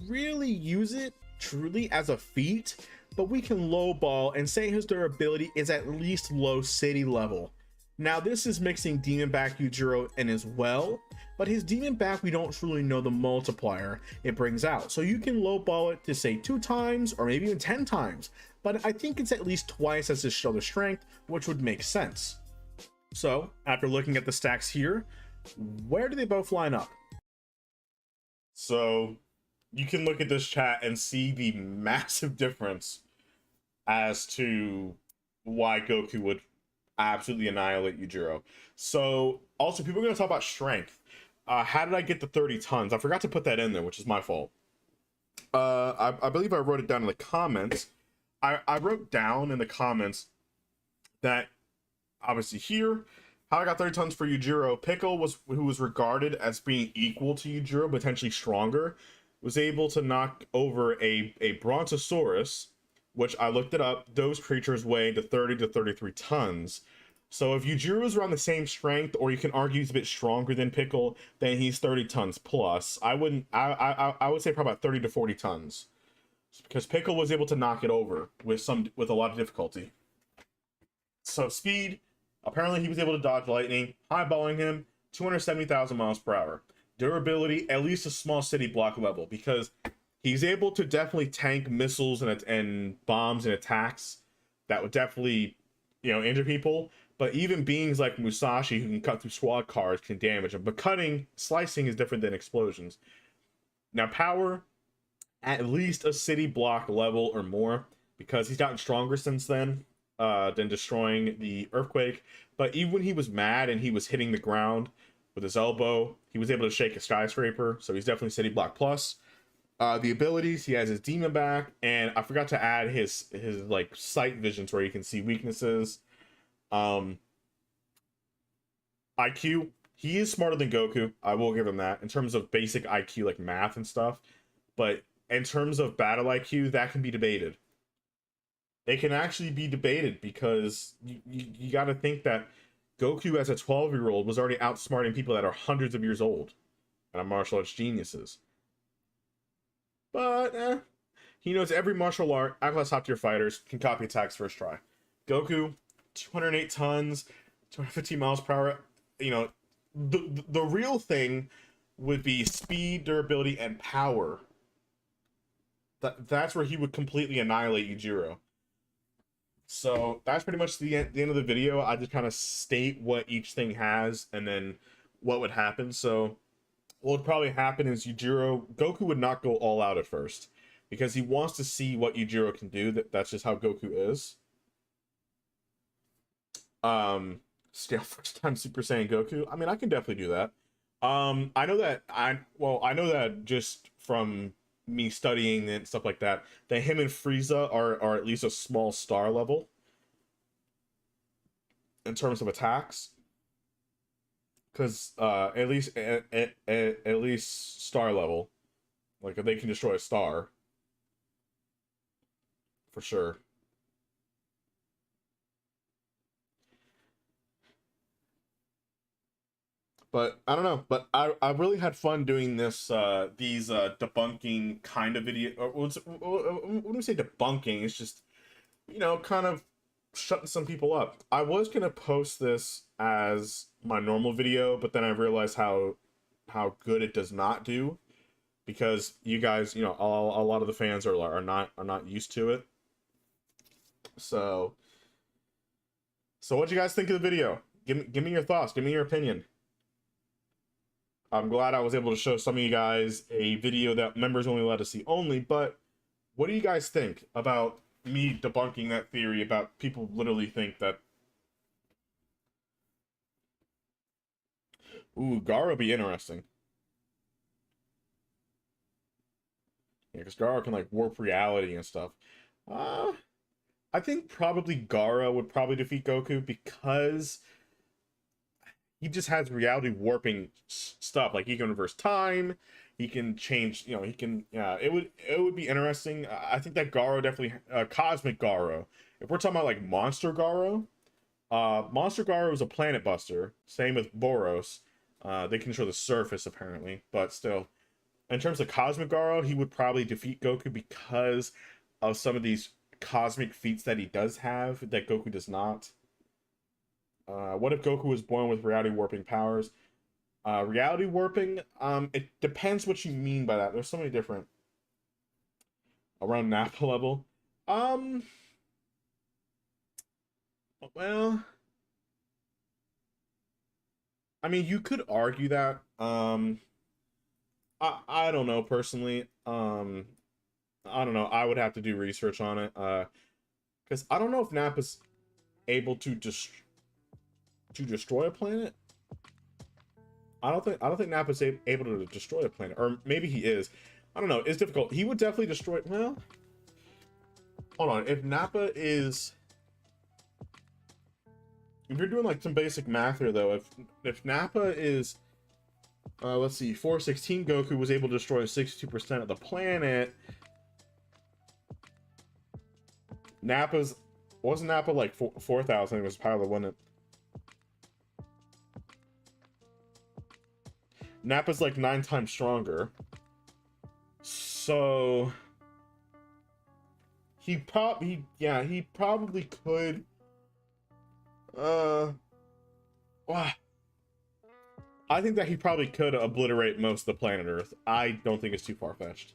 really use it truly as a feat, but we can lowball and say his durability is at least low city level. Now this is mixing Demon Back Yujiro in as well, but his Demon Back we don't truly know the multiplier it brings out. So you can lowball it to say 2 times or maybe even 10 times, but I think it's at least twice as his shoulder strength, which would make sense. So after looking at the stacks here, where do they both line up? So you can look at this chat and see the massive difference as to why Goku would absolutely annihilate Yujiro. So also people are going to talk about strength. How did I get the 30 tons? I forgot to put that in there, which is my fault. I believe I wrote it down in the comments. I wrote down in the comments that obviously here, how I got 30 tons for Yujiro. Piccolo who was regarded as being equal to Yujiro, potentially stronger, was able to knock over a Brontosaurus, which I looked it up. Those creatures weigh to 30 to 33 tons. So if Yujiro is around the same strength, or you can argue he's a bit stronger than Piccolo, then he's 30 tons plus. I would say probably about 30 to 40 tons, because Piccolo was able to knock it over with a lot of difficulty. So speed, apparently he was able to dodge lightning, highballing him 270,000 miles per hour. Durability, at least a small city block level, because he's able to definitely tank missiles and bombs and attacks. that would definitely, you know, injure people. But even beings like Musashi, who can cut through squad cars, can damage them. But slicing is different than explosions. Now, power, at least a city block level or more, because he's gotten stronger since then than destroying the earthquake. But even when he was mad and he was hitting the ground with his elbow, he was able to shake a skyscraper. So he's definitely city block plus. The abilities, he has his demon back, and I forgot to add his like sight visions where you can see weaknesses. IQ, he is smarter than Goku. I will give him that in terms of basic IQ, like math and stuff. But in terms of battle IQ, that can be debated. It can actually be debated because you got to think that Goku, as a 12-year-old, was already outsmarting people that are hundreds of years old and are martial arts geniuses. But he knows every martial art. Class top tier fighters can copy attacks first try. Goku, 208 tons, 215 miles per hour. You know, the real thing would be speed, durability, and power. That's where he would completely annihilate Yujiro. So that's pretty much the end of the video. I just kind of state what each thing has and then what would happen. So what would probably happen is Goku would not go all out at first because he wants to see what Yujiro can do. That's just how Goku is. Scale first time Super Saiyan Goku. I mean, I can definitely do that. I know that just from me studying and stuff like that him and Frieza are at least a small star level in terms of attacks. Because at least star level, like they can destroy a star for sure. But I don't know. But I really had fun doing these debunking kind of video. When we say debunking, it's just, you know, kind of shutting some people up. I was gonna post this as my normal video, but then I realized how good it does not do, because you guys, you know, a lot of the fans are not used to it. So what do you guys think of the video? Give me your thoughts. Give me your opinion. I'm glad I was able to show some of you guys a video that members only allowed to see only, but what do you guys think about me debunking that theory about people literally think that... Ooh, Garo would be interesting. Yeah, because Garo can, like, warp reality and stuff. I think probably Garo would probably defeat Goku because he just has reality warping stuff. Like, he can reverse time, he can change, you know, he can, it would be interesting. I think that Garo definitely, Cosmic Garo. If we're talking about, like, Monster Garo is a planet buster. Same with Boros. They control the surface, apparently, but still. In terms of Cosmic Garo, he would probably defeat Goku because of some of these cosmic feats that he does have that Goku does not. What if Goku was born with reality warping powers? Reality warping, it depends what you mean by that. There's so many different around Nappa level. Well, I mean, you could argue that. I don't know personally. I don't know. I would have to do research on it. Because I don't know if Nappa's able to destroy a planet. I don't think Nappa's able to destroy a planet, or maybe he is. I don't know. It's difficult. He would definitely destroy. Well, hold on. If Nappa is, if you're doing like some basic math here, though, if Nappa is, let's see, 416 Goku was able to destroy 62% of the planet. Wasn't Nappa like 4,000? It was Pilot, wasn't it? Nappa's like 9 times stronger. So he probably could. Wow. I think that he probably could obliterate most of the planet Earth. I don't think it's too far-fetched.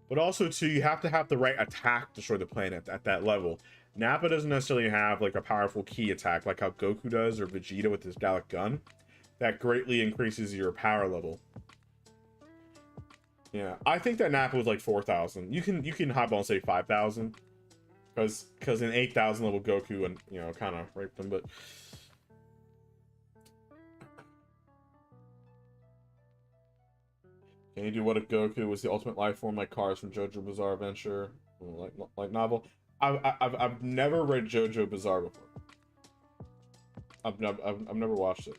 But also, too, you have to have the right attack to destroy the planet at that level. Nappa doesn't necessarily have like a powerful key attack like how Goku does or Vegeta with his Gallic Gun. That greatly increases your power level. Yeah, I think that Nappa was like 4,000. You can highball and say 5,000, because in 8,000 level Goku and kind of raped him, but. Can you do what if Goku was the ultimate life form like Cars from JoJo Bizarre Adventure, like novel? I've never read JoJo Bizarre before. I've never watched it.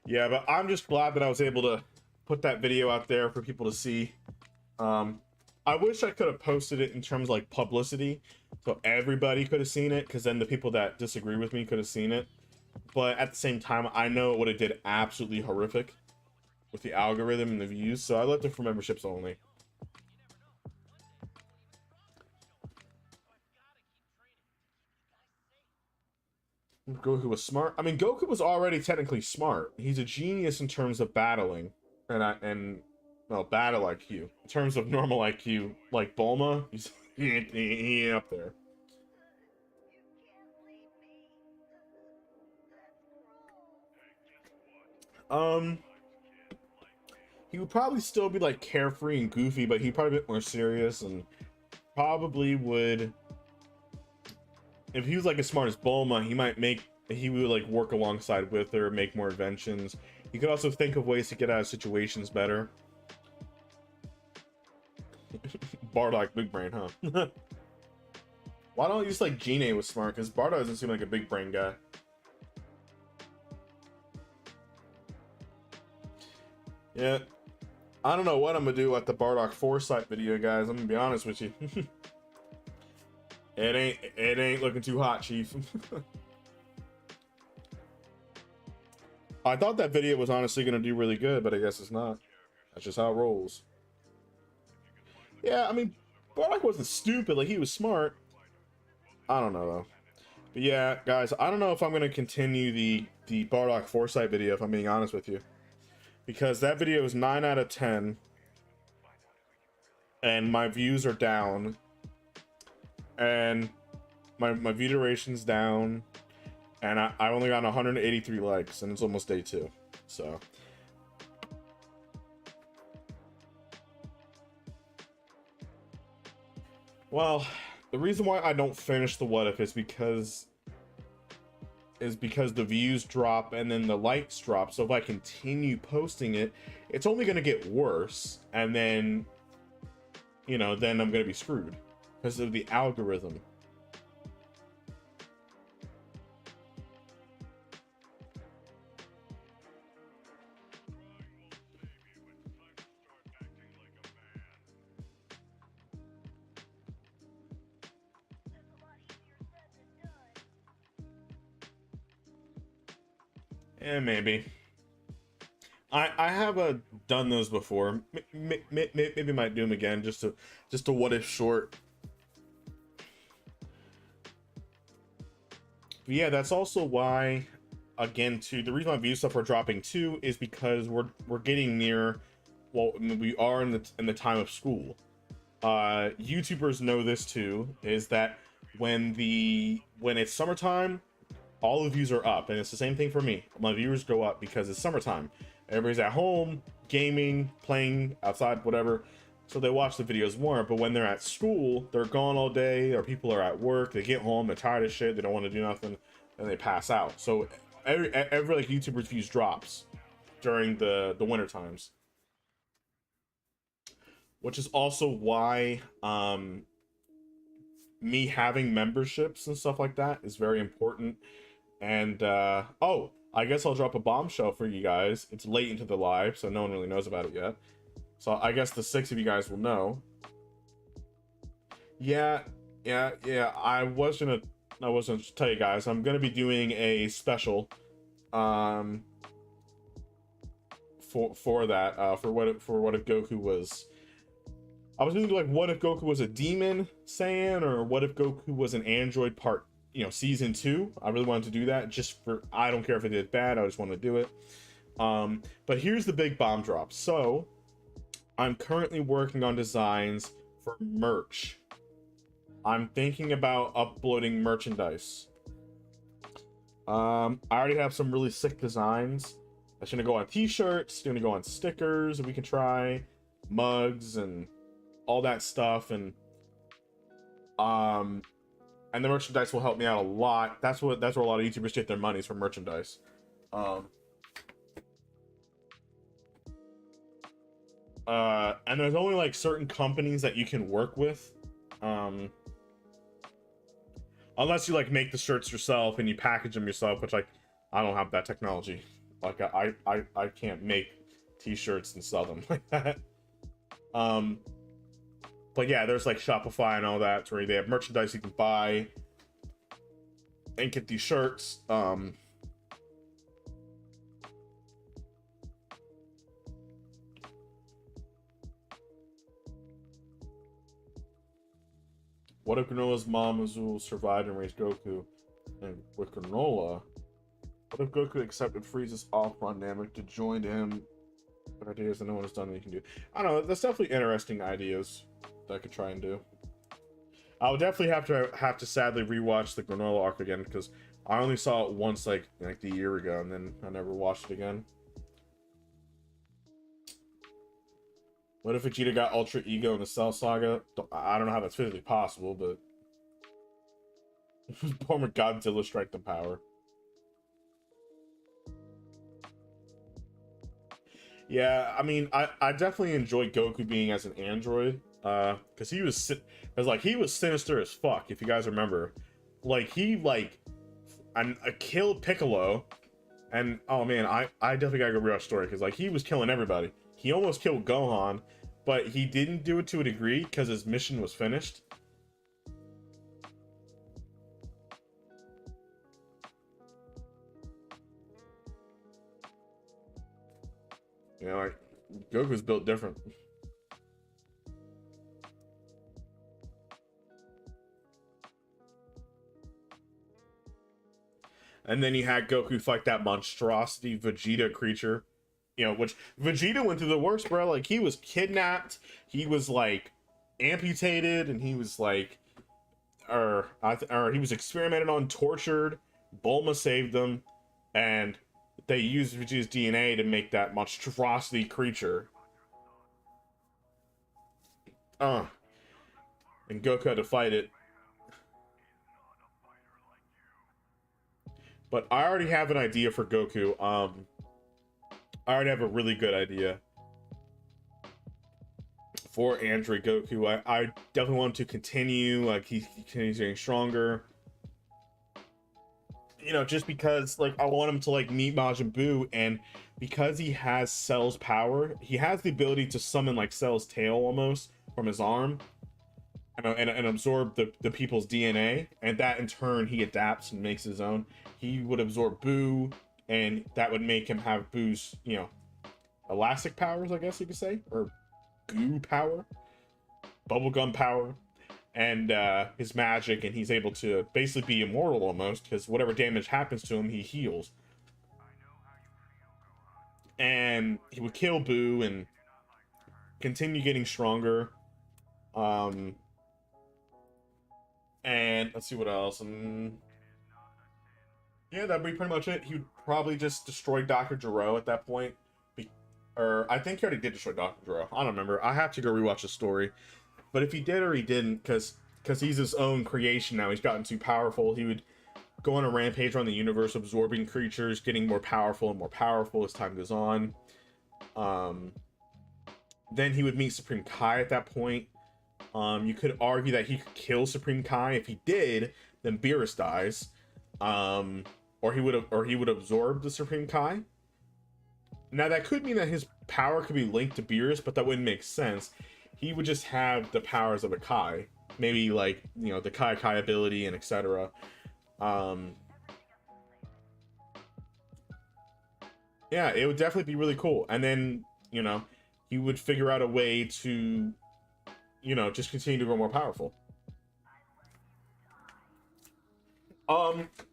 Yeah, but I'm just glad that I was able to put that video out there for people to see. I wish I could have posted it in terms of like publicity, so everybody could have seen it, because then the people that disagree with me could have seen it. But at the same time, I know it would have did absolutely horrific with the algorithm and the views, so I left it for memberships only. Goku was smart. I mean, Goku was already technically smart. He's a genius in terms of battling and battle IQ. In terms of normal IQ, like Bulma, he ain't up there. He would probably still be like carefree and goofy, but he'd probably be a bit more serious, and probably would, if he was like as smart as Bulma, he would like work alongside with her, make more inventions. He could also think of ways to get out of situations better. Bardock big brain, huh? Why don't you just like Gine was smart? Because Bardock doesn't seem like a big brain guy. Yeah, I don't know what I'm gonna do at the Bardock Foresight video, guys. I'm gonna be honest with you. It ain't looking too hot, Chief. I thought that video was honestly gonna do really good, but I guess it's not. That's just how it rolls. Yeah, I mean, Bardock wasn't stupid, like he was smart. I don't know though. But yeah, guys, I don't know if I'm gonna continue the Bardock Foresight video, if I'm being honest with you. Because that video is 9 out of 10. And my views are down. And my view duration's down. And I only got 183 likes, and it's almost day 2. So. Well, the reason why I don't finish the what if is because the views drop and then the likes drop. So if I continue posting it, it's only going to get worse, and then then I'm going to be screwed because of the algorithm. Yeah, maybe. I have done those before. Maybe might do them again, just a what if short. But yeah, that's also why, again, too, the reason my view stuff are dropping too is because we're getting near, well, we are in the time of school. YouTubers know this too, is that when it's summertime, all the views are up, and it's the same thing for me. My viewers go up because it's summertime. Everybody's at home, gaming, playing outside, whatever, so they watch the videos more. But when they're at school, they're gone all day, or people are at work, they get home, they're tired of shit, they don't want to do nothing, and they pass out. So every like YouTuber's views drops during the winter times, which is also why me having memberships and stuff like that is very important. And oh, I guess I'll drop a bombshell for you guys. It's late into the live, so no one really knows about it yet. So I guess the 6 of you guys will know. Yeah. I was gonna tell you guys, I'm gonna be doing a special for that for what if Goku was. I was gonna do like what if Goku was a demon Saiyan, or what if Goku was an android part, season 2. I really wanted to do that, just for, I don't care if it did bad, I just want to do it. But here's the big bomb drop. So I'm currently working on designs for merch. I'm thinking about uploading merchandise. I already have some really sick designs. That's gonna go on t-shirts, gonna go on stickers, we can try mugs and all that stuff, and the merchandise will help me out a lot. That's where a lot of YouTubers get their money, is from merchandise. And there's only like certain companies that you can work with, unless you like make the shirts yourself and you package them yourself, which like I don't have that technology. Like I can't make t-shirts and sell them like that. But yeah, there's like Shopify and all that, where they have merchandise you can buy and get these shirts. What if Granola's mom Azul survived and raised Goku? And with Granola, what if Goku accepted Frieza's offer on Namek to join him? What ideas that no one has done that you can do? I don't know. That's definitely interesting ideas that I could try and do. I would definitely have to sadly rewatch the Granola arc again, because I only saw it once like a year ago, and then I never watched it again. What if Vegeta got Ultra Ego in the Cell Saga? I don't know how that's physically possible, but former Godzilla strike the power. Yeah, I mean, I definitely enjoyed Goku being as an android, because he was sinister as fuck. If you guys remember, like he killed Piccolo, and oh man, I definitely gotta go rewatch story, because like he was killing everybody. He almost killed Gohan, but he didn't do it to a degree because his mission was finished. You know, like Goku's built different. And then you had Goku fight that monstrosity Vegeta creature. You know, which Vegeta went through the worst, bro. Like, he was kidnapped, he was like amputated, and he was like, or he was experimented on, tortured. Bulma saved them, and they used Vegeta's DNA to make that monstrosity creature. And Goku had to fight it. But I already have an idea for Goku. I already have a really good idea for Android Goku. I definitely want him to continue. Like, he continues getting stronger. You know, just because, like, I want him to, like, meet Majin Buu, and because he has Cell's power, he has the ability to summon, like, Cell's tail almost from his arm, and absorb the people's DNA, and that in turn he adapts and makes his own. He would absorb Buu, and that would make him have Buu's, you know, elastic powers, I guess you could say, or goo power, bubblegum power, and his magic, and he's able to basically be immortal almost, because whatever damage happens to him, he heals. And he would kill Buu and continue getting stronger. And let's see what else. Yeah, that'd be pretty much it. He would probably just destroy Dr. Gero at that point. Or I think he already did destroy Dr. Gero. I don't remember. I have to go rewatch the story. But if he did or he didn't, because he's his own creation now, he's gotten too powerful, he would go on a rampage around the universe, absorbing creatures, getting more powerful and more powerful as time goes on. Then he would meet Supreme Kai at that point. You could argue that he could kill Supreme Kai. If he did, then Beerus dies. Or he would absorb the Supreme Kai. Now that could mean that his power could be linked to Beerus, but that wouldn't make sense. He would just have the powers of a Kai, maybe like, you know, the Kai ability and etc. Yeah, it would definitely be really cool. And then, you know, he would figure out a way to, you know, just continue to grow more powerful.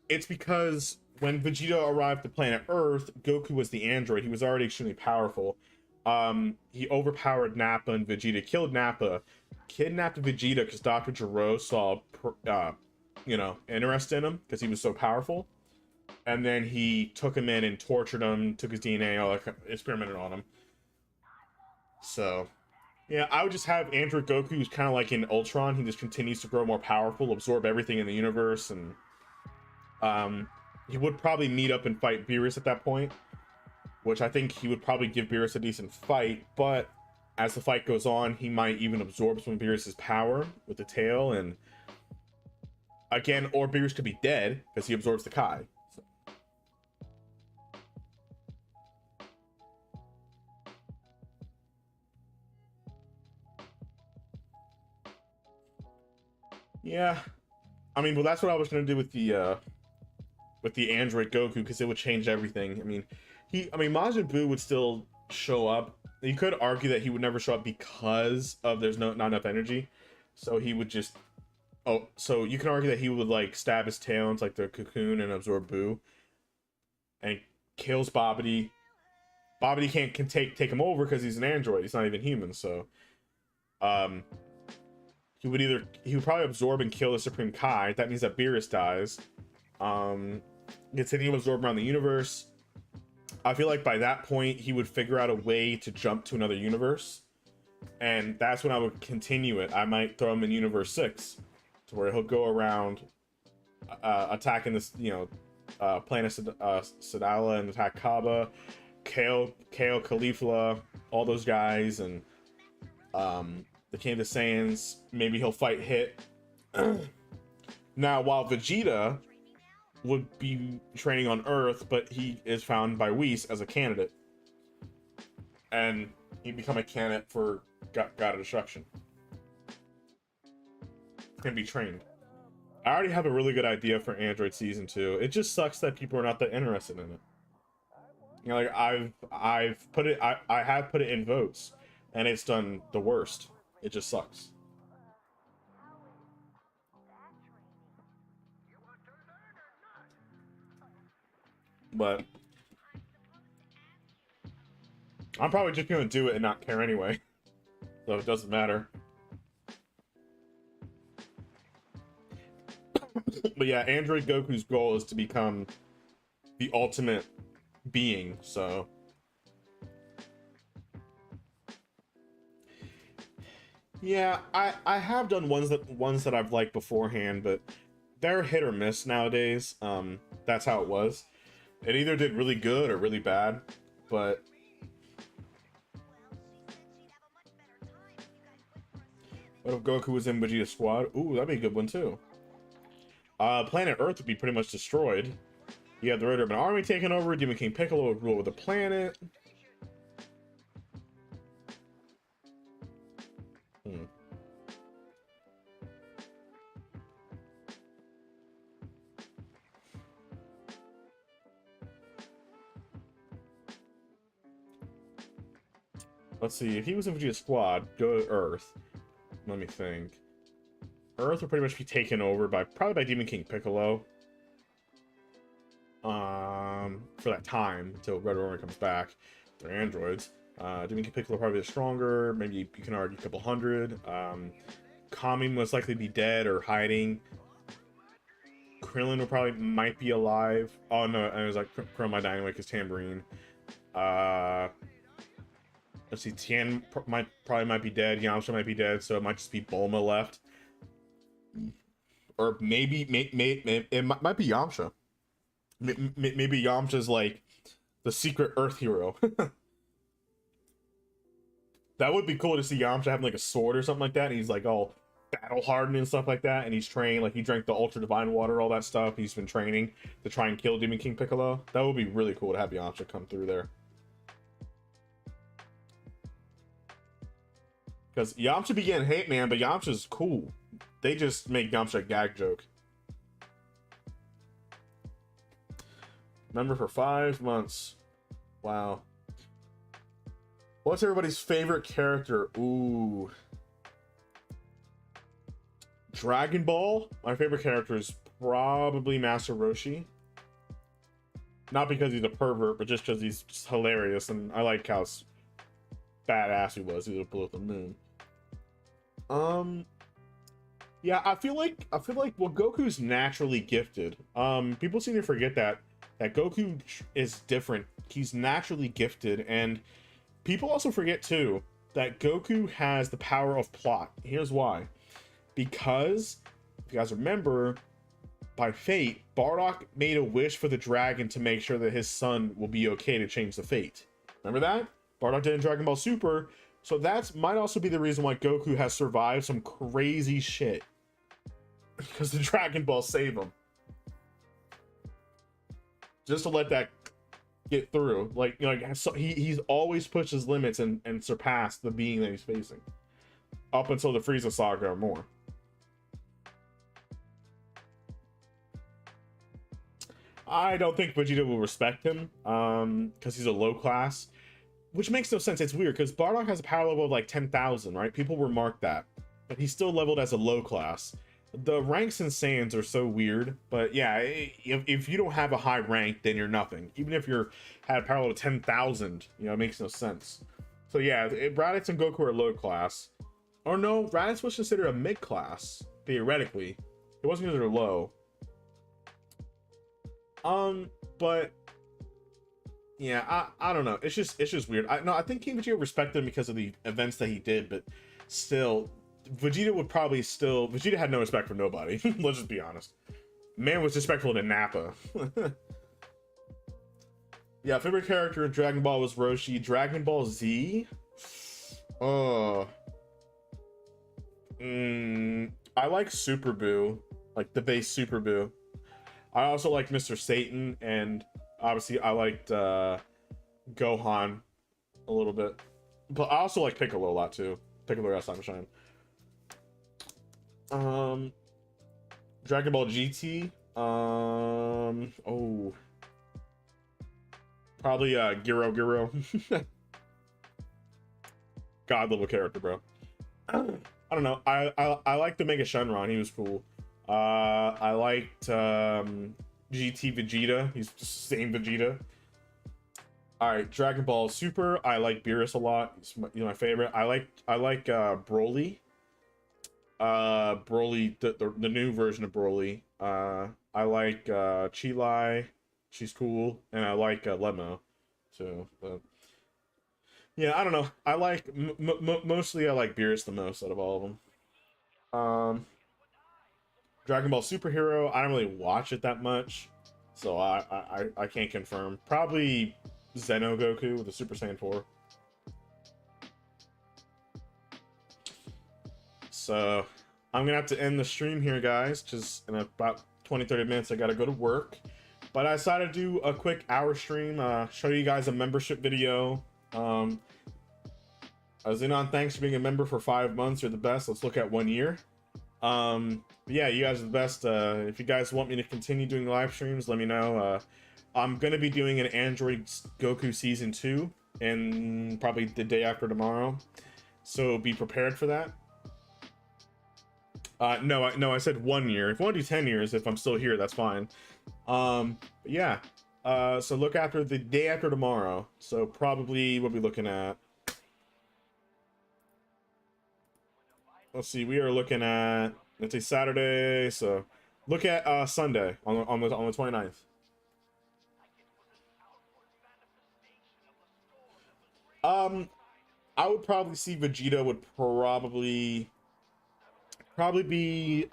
It's because when Vegeta arrived to planet Earth, Goku was the android. He was already extremely powerful. He overpowered Nappa, and Vegeta killed Nappa, kidnapped Vegeta because Dr. Gero saw, interest in him because he was so powerful. And then he took him in and tortured him, took his DNA, all that, experimented on him. So, yeah, I would just have Android Goku, who's kind of like in Ultron. He just continues to grow more powerful, absorb everything in the universe, and he would probably meet up and fight Beerus at that point, which I think he would probably give Beerus a decent fight, but as the fight goes on, he might even absorb some of Beerus' power with the tail, and again, or Beerus could be dead because he absorbs the Kai. So. Yeah, I mean, well, that's what I was gonna do with the android Goku, because it would change everything. I mean, Majin Buu would still show up. You could argue that he would never show up because of there's not enough energy, so he would just. Oh, so you can argue that he would like stab his tail into like the cocoon and absorb Buu, and kills Babidi. Babidi can take him over because he's an android. He's not even human. So, he would probably absorb and kill the Supreme Kai. That means that Beerus dies. Continue to absorb around the universe. I feel like by that point he would figure out a way to jump to another universe, and that's when I would continue it. I might throw him in Universe 6, to where he'll go around attacking this, planet Sadala, and attack Kaba, Kale, Caulifla, all those guys, and the King of the Saiyans. Maybe he'll fight Hit. Now, while Vegeta would be training on Earth, but he is found by Whis as a candidate, and he'd become a candidate for God of Destruction. Can be trained. I already have a really good idea for Android Season 2. It just sucks that people are not that interested in it. Like I've put it, I have put it in votes, and it's done the worst. It just sucks. But I'm probably just gonna do it and not care anyway, so it doesn't matter. But yeah, Android Goku's goal is to become the ultimate being, so yeah, I have done ones that I've liked beforehand, but they're hit or miss nowadays. That's how it was. It either did really good or really bad, but what if Goku was in Vegeta's squad? Ooh, that'd be a good one too. Planet Earth would be pretty much destroyed. You have the Red Ribbon Army taking over. Demon King Piccolo would rule over the planet. Let's see, if he was in Vegeta's squad, go to Earth. Let me think. Earth would pretty much be taken over probably by Demon King Piccolo. For that time, until Red Ribbon comes back. They're androids. Demon King Piccolo probably is stronger, maybe you can argue a couple hundred. Kami most likely be dead or hiding. Krillin will probably might be alive. Oh no, it was like Krillin might die anyway because Tambourine. Let's see, Tien probably might be dead. Yamcha might be dead, so it might just be Bulma left. Or maybe it might be Yamcha. Maybe Yamcha's like the secret Earth hero. That would be cool to see Yamcha having like a sword or something like that, and he's like all battle hardened and stuff like that, and he's trained, like he drank the Ultra Divine Water, all that stuff. He's been training to try and kill Demon King Piccolo. That would be really cool to have Yamcha come through there. Because Yamcha be getting hate, man, but Yamcha's cool. They just make Yamcha a gag joke. Member for 5 months. Wow. What's everybody's favorite character? Ooh. Dragon Ball? My favorite character is probably Master Roshi. Not because he's a pervert, but just because he's just hilarious, and I like how badass he was. He blew up the moon. Yeah, I feel like well, Goku's naturally gifted. People seem to forget that Goku is different. He's naturally gifted, and people also forget too that Goku has the power of plot. Here's why. Because if you guys remember, by fate, Bardock made a wish for the dragon to make sure that his son will be okay to change the fate. Remember that? Bardock did in Dragon Ball Super. So that might also be the reason why Goku has survived some crazy shit. Because the Dragon Ball saved him. Just to let that get through. Like so he's always pushed his limits and surpassed the being that he's facing. Up until the Frieza saga or more. I don't think Vegeta will respect him, because he's a low class, which makes no sense. It's weird because Bardock has a power level of like 10,000, right? People remark that, but he's still leveled as a low class. The ranks in Saiyans are so weird, but yeah, if you don't have a high rank, then you're nothing. Even if you're had a power level of 10,000, you know, it makes no sense. So yeah, Raditz and Goku are low class. Or no, Raditz was considered a mid class theoretically. It wasn't considered low. But yeah, I don't know. It's just weird. I think King Vegeta respected him because of the events that he did, but still, Vegeta had no respect for nobody. Let's just be honest. Man was disrespectful to Nappa. Yeah, favorite character in Dragon Ball was Roshi. Dragon Ball Z. I like Super Buu, like the base Super Buu. I also like Mr. Satan, and obviously I liked Gohan a little bit. But I also like Piccolo a lot too. Piccolo got time to shine. Dragon Ball GT. Probably Giro. God level character, bro. I don't know. I like the Mega Shenron. He was cool. I liked GT Vegeta. He's just the same Vegeta. All right, Dragon Ball Super. I like Beerus a lot. He's my favorite. I like Broly. Broly, the new version of Broly. I like Chi-Lai. She's cool, and I like Lemo. So, yeah, I don't know. I like mostly I like Beerus the most out of all of them. Dragon Ball Superhero, I don't really watch it that much, so I can't confirm. Probably Zeno Goku with the Super Saiyan 4. So I'm gonna have to end the stream here, guys, because in about 20-30 minutes I gotta go to work. But I decided to do a quick hour stream, show you guys a membership video. Xenon, thanks for being a member for 5 months. You're the best. Let's look at 1 year. Yeah, you guys are the best. If you guys want me to continue doing live streams, let me know. I'm gonna be doing an Android Goku season 2 and probably the day after tomorrow, so be prepared for that. No, I said 1 year. If you want to do 10 years, if I'm still here, that's fine. Yeah, so look after the day after tomorrow, so probably we'll be looking at, let's see, we are looking at, let's say Saturday, so look at Sunday on the 29th. I would probably see Vegeta would probably be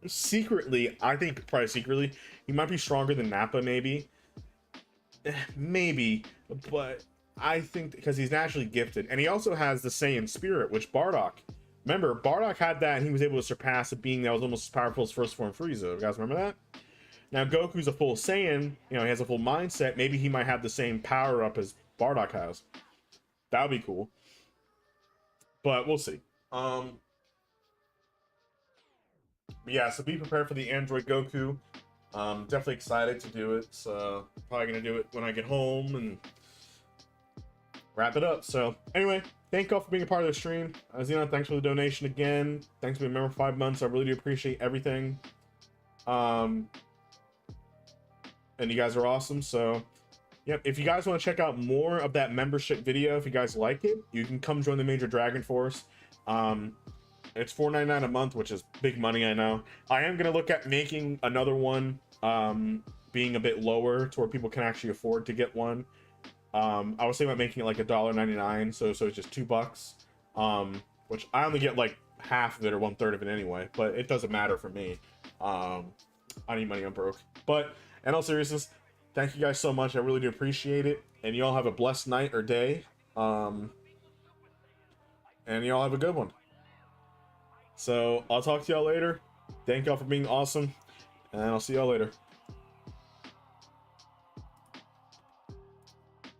secretly, I think probably secretly, he might be stronger than Nappa, maybe, but I think because he's naturally gifted, and he also has the Saiyan spirit, which remember, Bardock had that, and he was able to surpass a being that was almost as powerful as first form Frieza. You guys remember that? Now, Goku's a full Saiyan, he has a full mindset. Maybe he might have the same power up as Bardock has. That would be cool. But we'll see. Yeah, so be prepared for the Android Goku. Definitely excited to do it. So probably gonna do it when I get home and wrap it up. So anyway, thank y'all for being a part of the stream. Xenon, thanks for the donation again. Thanks for being a member for 5 months. I really do appreciate everything. and you guys are awesome. So, yep, if you guys want to check out more of that membership video, if you guys like it, you can come join the Majordragon Force. It's $4.99 a month, which is big money, I know. I am going to look at making another one, being a bit lower to where people can actually afford to get one. I was thinking about making it like $1.99, so it's just $2, which I only get like half of it or 1/3 of it anyway, but it doesn't matter for me. I need money, I'm broke. But in all seriousness, thank you guys so much. I really do appreciate it, and you all have a blessed night or day, and you all have a good one. So I'll talk to y'all later. Thank y'all for being awesome, and I'll see y'all later.